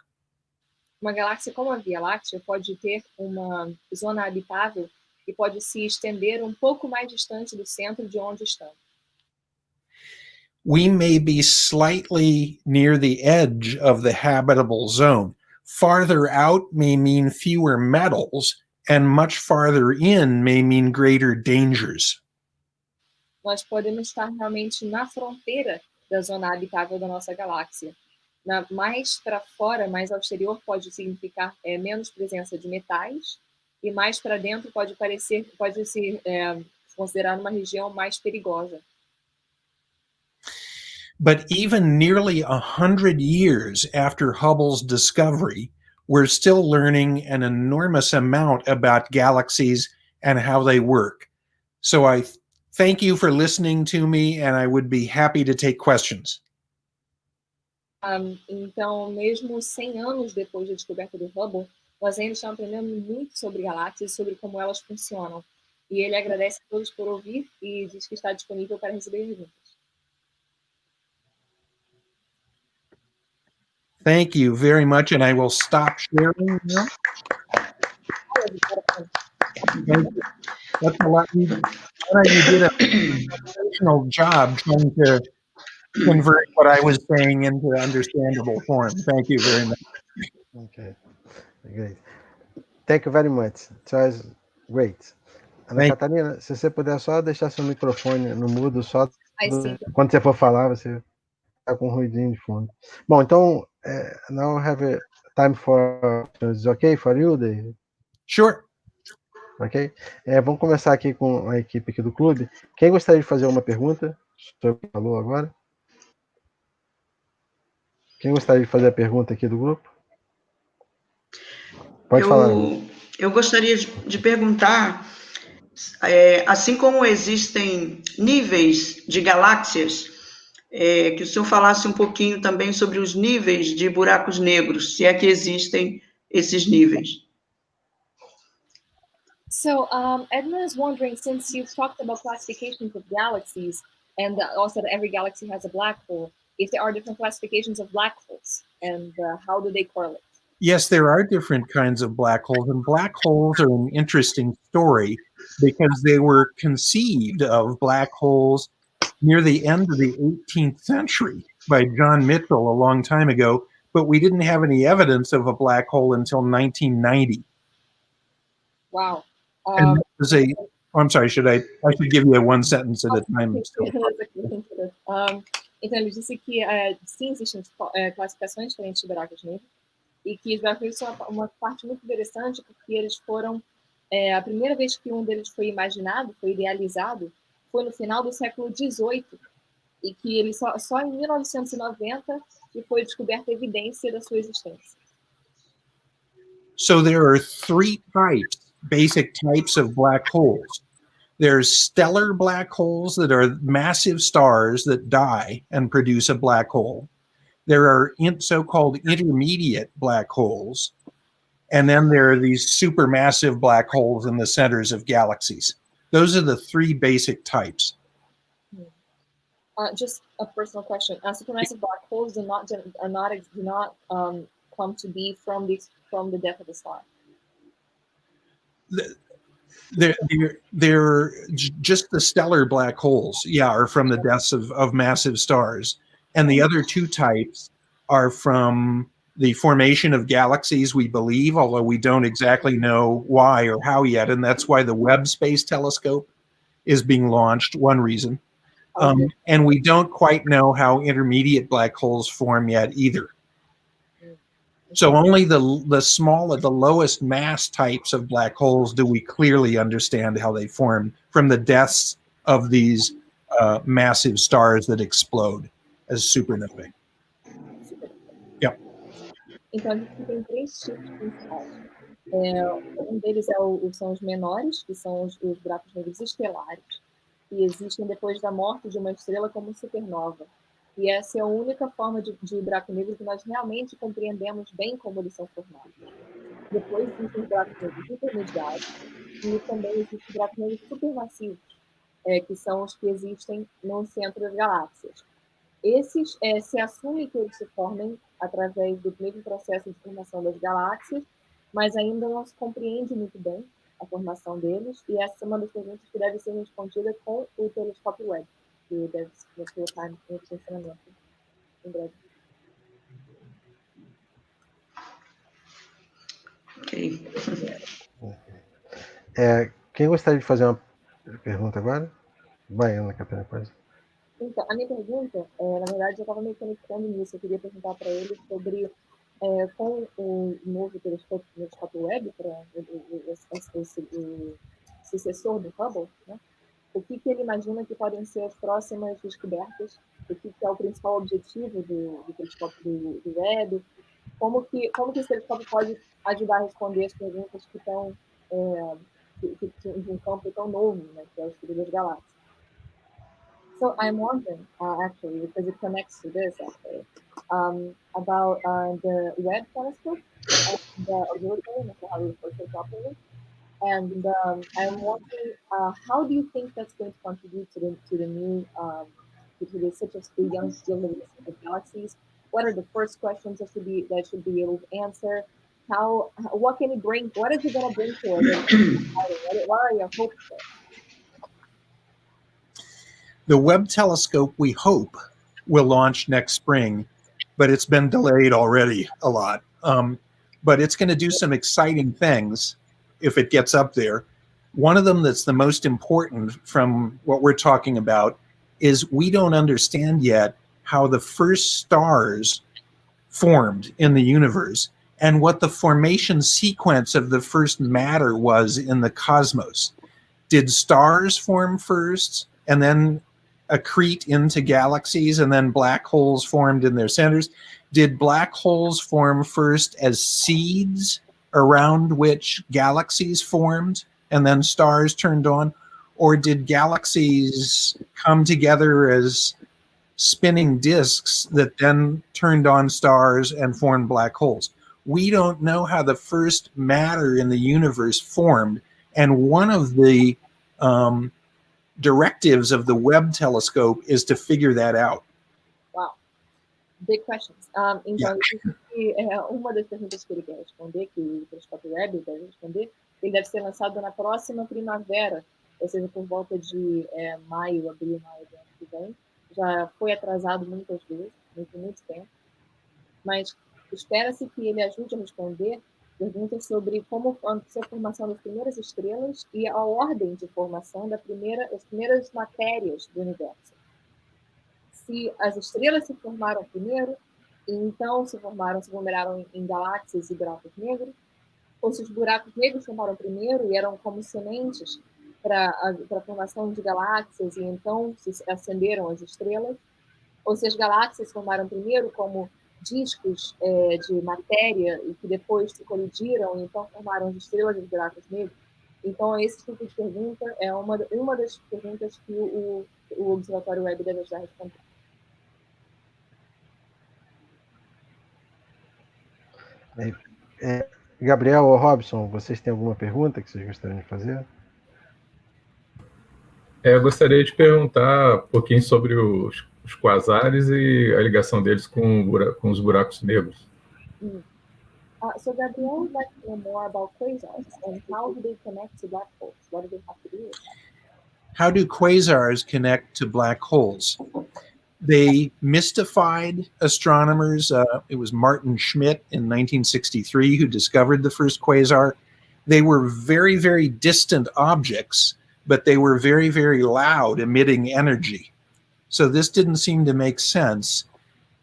Uma galáxia como a Via Láctea pode ter uma zona habitável que pode se estender um pouco mais distante do centro de onde estamos. We may be slightly near the edge of the habitable zone. Farther out may mean fewer metals, and much farther in may mean greater dangers. Nós podemos estar realmente na fronteira da zona habitável da nossa galáxia. Mais para fora, mais ao exterior, pode significar menos presença de metais, e mais para dentro pode se considerar uma região mais perigosa. But even nearly 100 years after Hubble's discovery, we're still learning an enormous amount about galaxies and how they work. So I thank you for listening to me, and I would be happy to take questions. Então, mesmo 100 anos depois da descoberta do Hubble, nós ainda estamos aprendendo muito sobre galáxias e sobre como elas funcionam. E ele agradece a todos por ouvir e diz que está disponível para receber perguntas. Thank you very much, and I will stop sharing now. That's a lot. You did a professional job trying to convert what I was saying into understandable form. Thank you very much. Okay, great. Thank you very much. It was great. Ana Catarina, se você puder só deixar seu microfone no mudo, só quando você for falar, você tá com um ruidinho de fundo. Bom, então, now I have a time for questions. Okay for you, David? Sure. Ok? Vamos começar aqui com a equipe aqui do clube. Quem gostaria de fazer uma pergunta sobre o que falou agora? Quem gostaria de fazer a pergunta aqui do grupo? Pode falar. Eu gostaria de perguntar, assim como existem níveis de galáxias, que o senhor falasse um pouquinho também sobre os níveis de buracos negros, se é que existem esses níveis. So Edna is wondering, since you've talked about classifications of galaxies, and also that every galaxy has a black hole, if there are different classifications of black holes, and how do they correlate? Yes, there are different kinds of black holes, and black holes are an interesting story because they were conceived of black holes near the end of the 18th century by John Mitchell a long time ago, but we didn't have any evidence of a black hole until 1990. Wow. And I'm sorry, I should give you a one sentence at a time. Então, ele disse que sim, existem classificações diferentes de buracos negros, e que os buracos negros são uma parte muito interessante, porque eles foram, a primeira vez que um deles foi imaginado, foi idealizado, foi no final do século XVIII, e que ele só em 1990 que foi descoberta a evidência da sua existência. So there are three basic types of black holes. There's stellar black holes that are massive stars that die and produce a black hole. There are so-called intermediate black holes. And then there are these supermassive black holes in the centers of galaxies. Those are the three basic types. Just a personal question. Supermassive black holes do not come to be from the death of the star. They're just the stellar black holes, are from the deaths of massive stars. And the other two types are from the formation of galaxies, we believe, although we don't exactly know why or how yet. And that's why the Webb Space Telescope is being launched, one reason. And we don't quite know how intermediate black holes form yet either. So only the lowest mass types of black holes do we clearly understand how they form from the deaths of these massive stars that explode as supernovae. Yep. Então, a gente tem três tipos principais. Deles são os menores, que são os buracos negros estelares, que existem depois da morte de uma estrela como supernova. E essa é a única forma de buraco negro que nós realmente compreendemos bem como eles são formados. Depois existem os buracos negros intermediários e também existem buracos negros supermassivos, que são os que existem no centro das galáxias. Esses se assume que eles se formem através do mesmo processo de formação das galáxias, mas ainda não se compreende muito bem a formação deles, e essa é uma das perguntas que deve ser respondida com o telescópio Webb, que deve colocar em funcionamento em breve. Ok. Quem gostaria de fazer uma pergunta agora? Vai, Ana Catarina, pode. Então, a minha pergunta, na verdade, eu estava me conectando nisso. Eu queria perguntar para ele sobre, com o novo telescópio Webb, o sucessor do Hubble, né? O que ele imagina que podem ser as próximas descobertas, o que é o principal objetivo do telescópio do Webb, como que esse telescópio pode ajudar a responder as perguntas que estão de um campo tão novo, né, que é o estudo das galáxias. So I'm wondering, actually, because it connects to this, actually, about the Webb telescope and the observatory, not how you refer to it properly. And I'm wondering, how do you think that's going to contribute to the new, to such a young field of galaxies? What are the first questions that should be able to answer? What can it bring? What is it going to bring to us? What are your hopes for? The Webb telescope, we hope, will launch next spring, but it's been delayed already a lot. But it's going to do some exciting things if it gets up there. One of them that's the most important from what we're talking about is we don't understand yet how the first stars formed in the universe and what the formation sequence of the first matter was in the cosmos. Did stars form first and then accrete into galaxies and then black holes formed in their centers? Did black holes form first as seeds around which galaxies formed and then stars turned on? Or did galaxies come together as spinning disks that then turned on stars and formed black holes? We don't know how the first matter in the universe formed. And one of the directives of the Webb telescope is to figure that out. Wow. Big questions. Então, uma das perguntas que ele quer responder, que o telescópio Webb deve responder, ele deve ser lançado na próxima primavera, ou seja, por volta de maio, abril, maio do ano que vem. Já foi atrasado muitas vezes, muito tempo, mas espera-se que ele ajude a responder perguntas sobre como aconteceu a formação das primeiras estrelas e a ordem de formação das primeiras matérias do universo. Se as estrelas se formaram primeiro, e então se formaram em galáxias e buracos negros, ou se os buracos negros formaram primeiro e eram como sementes para a formação de galáxias e então se acenderam as estrelas, ou se as galáxias formaram primeiro como discos de matéria e que depois se colidiram e então formaram as estrelas e os buracos negros. Então, esse tipo de pergunta é uma das perguntas que o Observatório Webb deve ajudar a responder. Gabriel ou Robson, vocês têm alguma pergunta que vocês gostariam de fazer? Eu gostaria de perguntar um pouquinho sobre os quasares e a ligação deles com os buracos negros. So Gabriel would like to know more about quasars and how do they connect to black holes? What do they have to do with that? How do quasars connect to black holes? They mystified astronomers. It was Martin Schmidt in 1963 who discovered the first quasar. They were very, very distant objects, but they were very, very loud, emitting energy. So this didn't seem to make sense.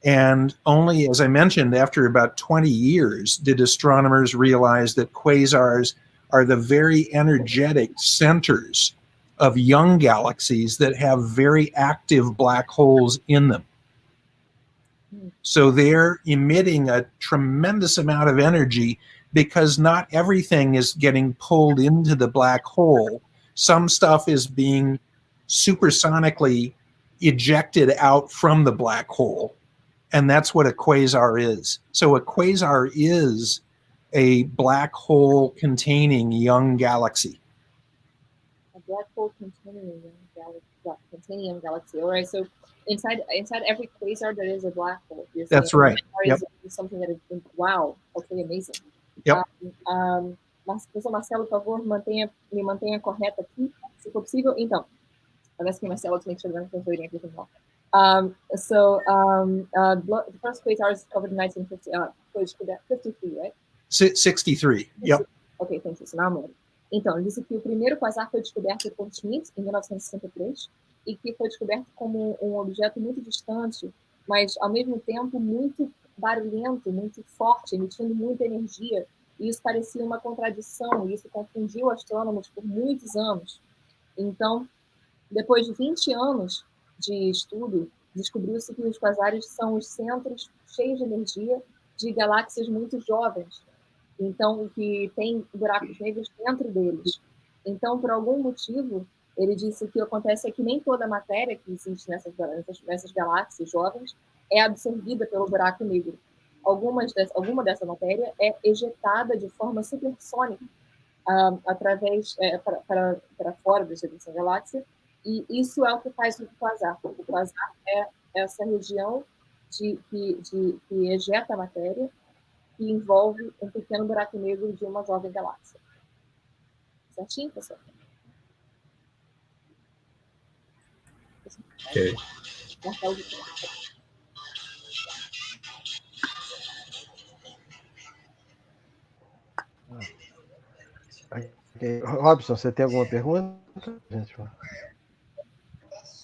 And only, as I mentioned, after about 20 years, did astronomers realize that quasars are the very energetic centers of young galaxies that have very active black holes in them. So they're emitting a tremendous amount of energy because not everything is getting pulled into the black hole. Some stuff is being supersonically ejected out from the black hole. And that's what a quasar is. So a quasar is a black hole containing young galaxy. A black hole containing young galaxy. All right. So inside every quasar there is a black hole. That's right. Yep. Is something that is wow. Okay, amazing. Yep. Professor Marcelo, por favor, me mantenha correta aqui, se for possível. Então, I'm asking Marcelo to make sure that I'm translating everything well. The first quasar is discovered in 1953, right? 63. Yep. Okay, thank you. So now I'm ready. Então, ele disse que o primeiro quasar foi descoberto por Schmidt em 1963 e que foi descoberto como um objeto muito distante, mas ao mesmo tempo muito barulhento, muito forte, emitindo muita energia. E isso parecia uma contradição, e isso confundiu astrônomos por muitos anos. Então, depois de 20 anos de estudo, descobriu-se que os quasares são os centros cheios de energia de galáxias muito jovens, então que tem buracos negros dentro deles. Então, por algum motivo, ele disse que o que acontece é que nem toda a matéria que existe nessas galáxias jovens é absorvida pelo buraco negro. Alguma dessa matéria é ejetada de forma supersônica através para fora dessa galáxia. E isso é o que faz o quasar. O quasar é essa região que ejeta a matéria e envolve um pequeno buraco negro de uma jovem galáxia. Certinho, pessoal? Ok. Okay. Robson, você tem alguma pergunta? Gente,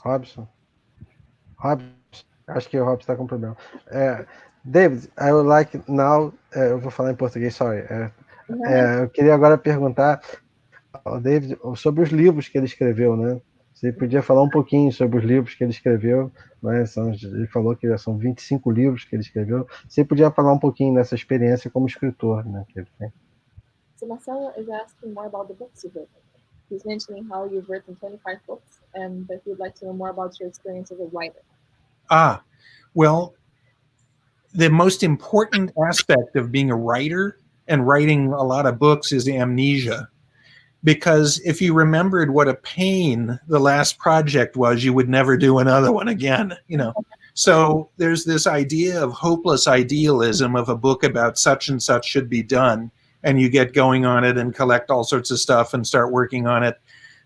Robson? Acho que o Robson está com problema. David, I would like now, eu vou falar em português, sorry. Eu queria agora perguntar ao David sobre os livros que ele escreveu, né? Você podia falar um pouquinho sobre os livros que ele escreveu, né? Ele falou que são 25 livros que ele escreveu. Você podia falar um pouquinho dessa experiência como escritor, né? Que ele tem. So Marcelo is asking more about the books you've written. He's mentioning how you've written 25 books and that he'd like to know more about your experience as a writer. Well, the most important aspect of being a writer and writing a lot of books is amnesia. Because if you remembered what a pain the last project was, you would never do another one again, you know. So there's this idea of hopeless idealism of a book about such and such should be done, and you get going on it and collect all sorts of stuff and start working on it.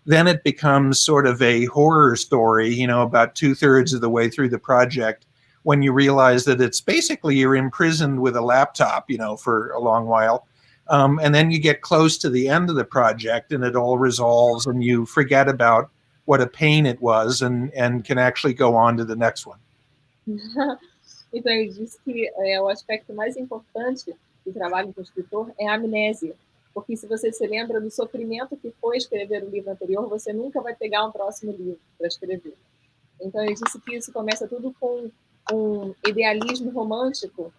Then it becomes sort of a horror story, you know, about 2/3 of the way through the project, when you realize that it's basically you're imprisoned with a laptop, you know, for a long while. And then you get close to the end of the project and it all resolves and you forget about what a pain it was and can actually go on to the next one. Então, ele disse que o aspecto mais importante do trabalho do escritor é a amnésia. Porque se você se lembra do sofrimento que foi escrever o livro anterior, você nunca vai pegar um próximo livro para escrever. Então, ele disse que isso começa tudo com um idealismo romântico,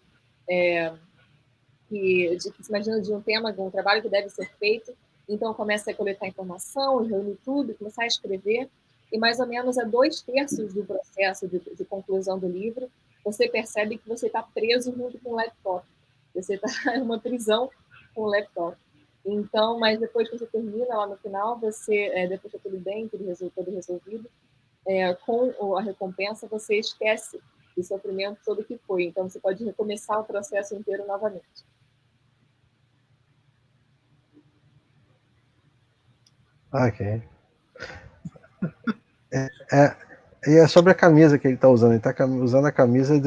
que se imagina de um tema, de um trabalho que deve ser feito. Então, começa a coletar informação, reunir tudo, começar a escrever. E mais ou menos a 2/3 do processo de conclusão do livro, você percebe que você está preso junto com o laptop. Você está em uma prisão com o laptop. Então, mas depois que você termina lá no final, você, depois que tudo bem, tudo resolvido, com a recompensa, você esquece do sofrimento todo que foi. Então, você pode recomeçar o processo inteiro novamente. Ok. E é sobre a camisa que ele está usando. Ele está usando a camisa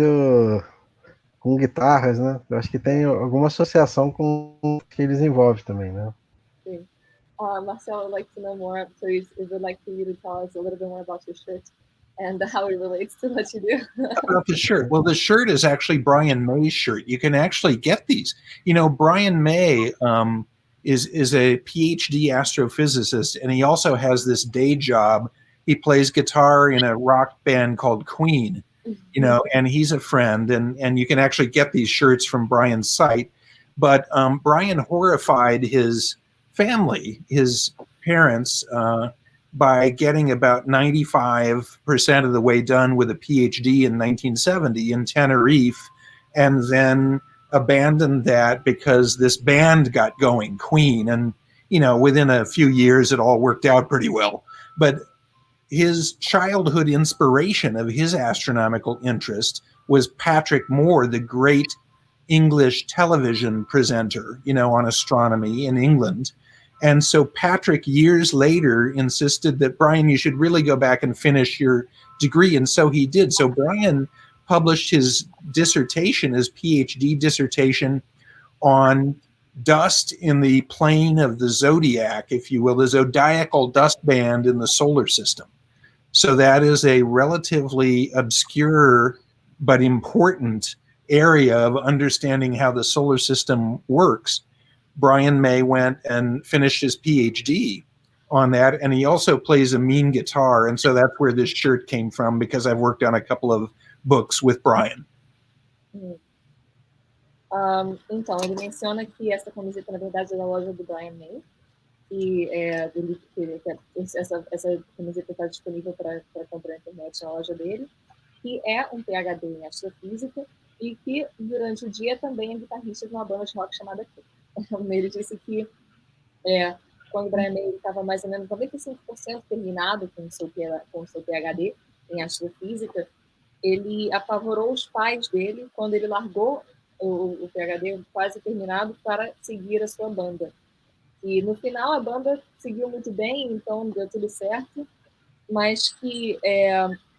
com guitarras, né? Eu acho que tem alguma associação com o que eles envolvem também, né? Sim. Marcelo would like to know more, so he would like for you to tell us a little bit more about your shirt and how it relates to what you do. About the shirt. Well, the shirt is actually Brian May's shirt. You can actually get these. You know, Brian May is a PhD astrophysicist, and he also has this day job. He plays guitar in a rock band called Queen, you know, and he's a friend, and you can actually get these shirts from Brian's site. But Brian horrified his family, his parents, by getting about 95% of the way done with a PhD in 1970 in Tenerife, and then abandoned that because this band got going, Queen, and you know, within a few years it all worked out pretty well. But his childhood inspiration of his astronomical interest was Patrick Moore, the great English television presenter, you know, on astronomy in England. And so Patrick, years later, insisted that, Brian, you should really go back and finish your degree. And so he did. So Brian published his dissertation, his PhD dissertation, on dust in the plane of the zodiac, if you will, the zodiacal dust band in the solar system. So that is a relatively obscure but important area of understanding how the solar system works. Brian May went and finished his PhD on that, and he also plays a mean guitar, and so that's where this shirt came from, because I've worked on a couple of books with Brian. Então, ele menciona que essa camiseta, na verdade, é da loja do Brian May, e essa camiseta está disponível para comprar na internet na loja dele, que é um PhD em astrofísica e que, durante o dia, também é guitarrista de uma banda de rock chamada Queen. Ele disse que quando o Brian May estava mais ou menos 95% terminado com o seu PhD em astrofísica, ele apavorou os pais dele quando ele largou o PhD quase terminado para seguir a sua banda. E no final a banda seguiu muito bem, então deu tudo certo, mas que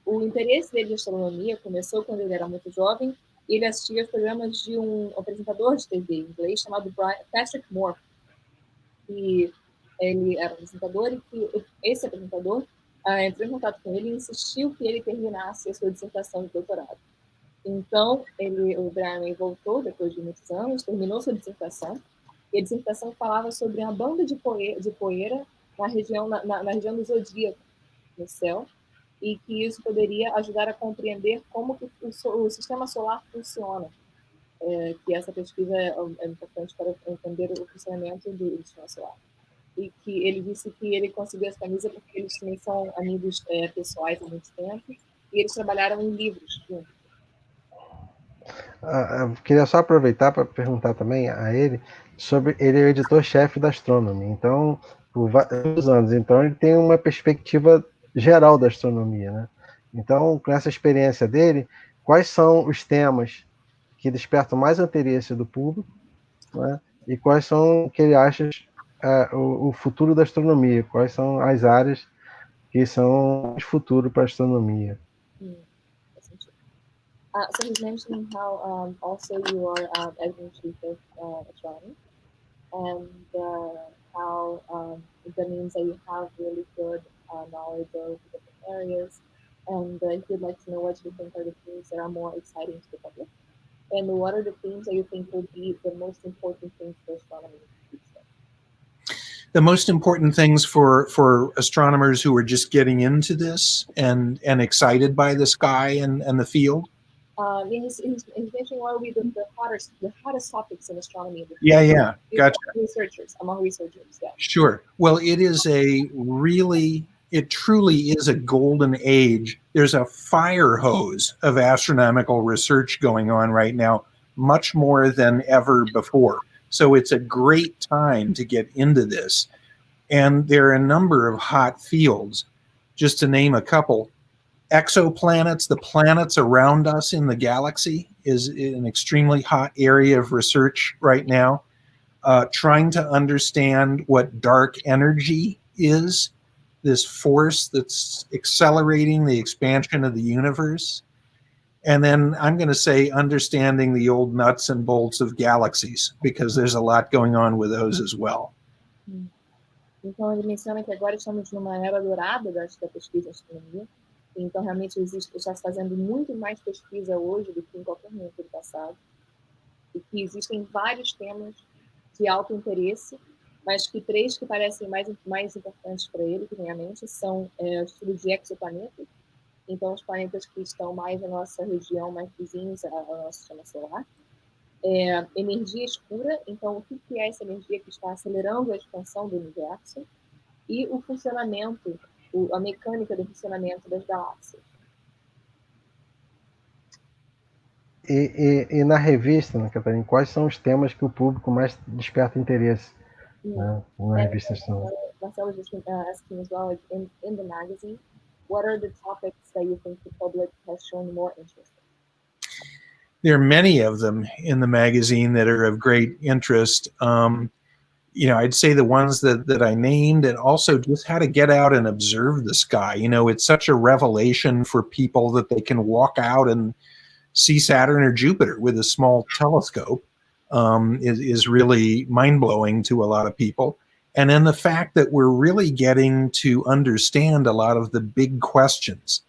o interesse dele de astronomia começou quando ele era muito jovem. Ele assistia programas de um apresentador de TV inglês chamado Patrick Moore. E ele era um apresentador e que esse apresentador entrou em contato com ele e insistiu que ele terminasse a sua dissertação de doutorado. Então, o Brian voltou, depois de muitos anos, terminou sua dissertação, e a dissertação falava sobre uma banda de poeira na região, na região do zodíaco, no céu, e que isso poderia ajudar a compreender como que o sistema solar funciona. Que essa pesquisa é importante para entender o funcionamento do sistema solar. E que ele disse que ele conseguiu essa camisa porque eles também são amigos pessoais há muito tempo, e eles trabalharam em livros juntos. Eu queria só aproveitar para perguntar também a ele sobre... Ele é o editor-chefe da Astronomy, então, por vários anos. Então, ele tem uma perspectiva geral da astronomia, né? Então, com essa experiência dele, quais são os temas que despertam mais interesse do público, né? E quais são que ele acha o futuro da astronomia? Quais são as áreas que são de futuro para a astronomia? So he's mentioning how also you are editor-in-chief of astronomy, and how that means that you have really good knowledge of different areas, and he would like to know what you think are the things that are more exciting to the public, and what are the things that you think will be the most important things for astronomy in the future? The most important things for astronomers who are just getting into this and excited by the sky and the field. He's mentioning what will be the hottest topics in astronomy. Yeah, gotcha. Among researchers, yeah. Sure. Well, it truly is a golden age. There's a fire hose of astronomical research going on right now, much more than ever before. So it's a great time to get into this. And there are a number of hot fields. Just to name a couple, exoplanets, the planets around us in the galaxy, is an extremely hot area of research right now. Trying to understand what dark energy is, this force that's accelerating the expansion of the universe. And then I'm going to say understanding the old nuts and bolts of galaxies, because there's a lot going on with those as well. Então, ele menciona que agora estamos numa era dourada da pesquisa em astronomia. Então, realmente, está se fazendo muito mais pesquisa hoje do que em qualquer momento do passado. E que existem vários temas de alto interesse, mas que três que parecem mais importantes para ele, que vem à mente, são o estudo de exoplanetas. Então, os planetas que estão mais na nossa região, mais vizinhos ao nosso sistema solar. Energia escura, então o que é essa energia que está acelerando a expansão do universo, e o funcionamento, a mecânica do funcionamento das galáxias. E na revista, né, Catarina, quais são os temas que o público mais desperta interesse, né, na revista Astronomy? Marcelo is just asking as well, in the magazine, what are the topics that you think the public has shown more interest in? There are many of them in the magazine that are of great interest. I'd say the ones that I named, and also just how to get out and observe the sky. It's such a revelation for people that they can walk out and see Saturn or Jupiter with a small telescope. Is really mind-blowing to a lot of people. And then the fact that we're really getting to understand a lot of the big questions.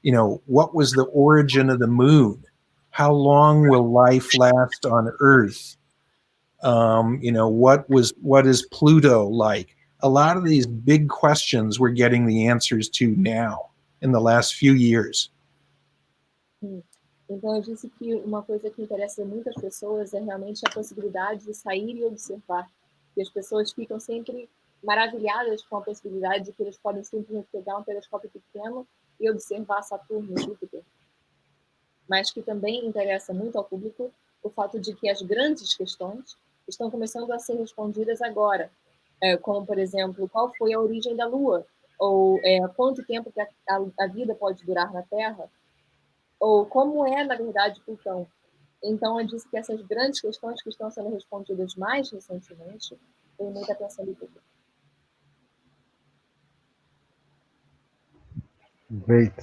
What was the origin of the moon? How long will life last on Earth? What is Pluto like? A lot of these big questions we're getting the answers to now in the last few years. Então, eu disse que uma coisa que interessa muitas pessoas é realmente a possibilidade de sair e observar. E as pessoas ficam sempre maravilhadas com a possibilidade de que eles podem simplesmente pegar um telescópio pequeno e observar Saturno e Júpiter. Mas que também interessa muito ao público o fato de que as grandes questões estão começando a ser respondidas agora. Como, por exemplo, qual foi a origem da Lua? Ou quanto tempo que a vida pode durar na Terra? Ou como é, na verdade, Plutão. Então, eu disse que essas grandes questões que estão sendo respondidas mais recentemente têm muita atenção do público. Great.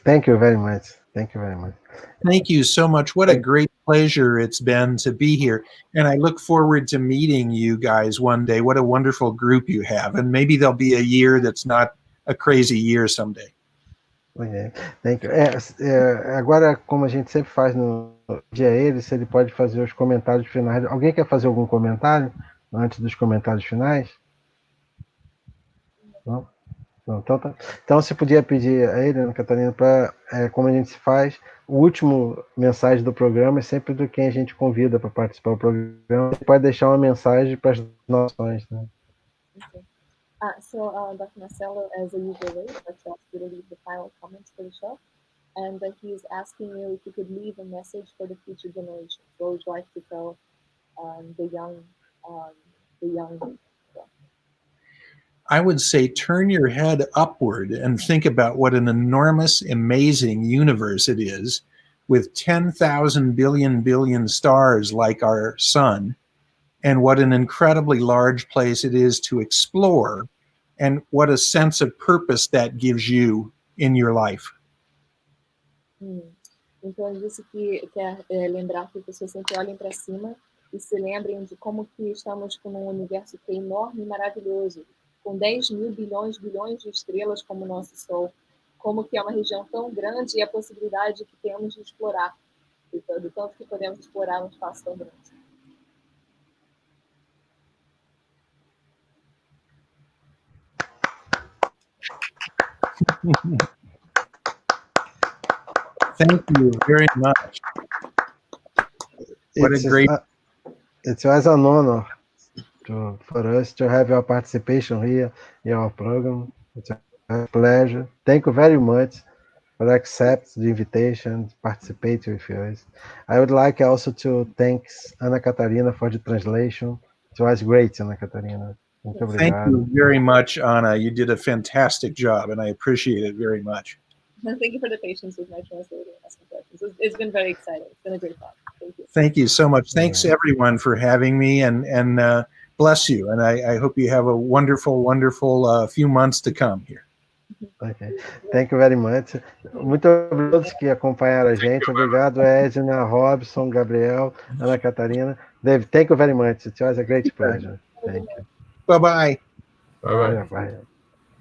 Thank you very much. Thank you so much. What a great pleasure it's been to be here. And I look forward to meeting you guys one day. What a wonderful group you have. And maybe there'll be a year that's not a crazy year someday. Okay. Thank you. Agora, como a gente sempre faz no dia ele, se ele pode fazer os comentários finais. Alguém quer fazer algum comentário antes dos comentários finais? Não? Não, então, tá. Então, se podia pedir a ele, Ana Catarina, para, como a gente faz, o último mensagem do programa é sempre do quem a gente convida para participar do programa. Você pode deixar uma mensagem para as noções, né? Okay. So Dr. Marcelo, as a usual way, I'd like to ask you to leave the final comments for the show. And he's asking you if you could leave a message for the future generation. What would you like to tell the young? I would say turn your head upward and think about what an enormous, amazing universe it is, with 10,000 billion stars like our sun, and what an incredibly large place it is to explore, and what a sense of purpose that gives you in your life. Então, ele disse que quer lembrar que as pessoas sempre olhem para cima e se lembrem de como que estamos com um universo que é enorme e maravilhoso, com 10 mil bilhões de estrelas como o nosso Sol, como que é uma região tão grande e a possibilidade que temos de explorar, do tanto que podemos explorar um espaço tão grande. Thank you very much. What a great... It was an honor for us to have your participation here in our program. It's a pleasure. Thank you very much for accept the invitation to participate with us. I would like also to thank Ana Catarina for the translation. It was great, Ana Catarina. Muito obrigado. Thank you very much, Ana. You did a fantastic job, and I appreciate it very much. Thank you for the patience with my translating and asking questions. It's been very exciting. It's been a great talk. Thank you. Thank you so much. Thanks everyone for having me, and bless you. And I hope you have a wonderful, wonderful few months to come here. Okay. Thank you very much. Muito obrigado a todos que acompanharam a gente. Obrigado, Edna, Robson, Gabriel, Ana Catarina. David, thank you very much. It was a great pleasure. Thank you. Bye-bye. Bye-bye. Bye-bye.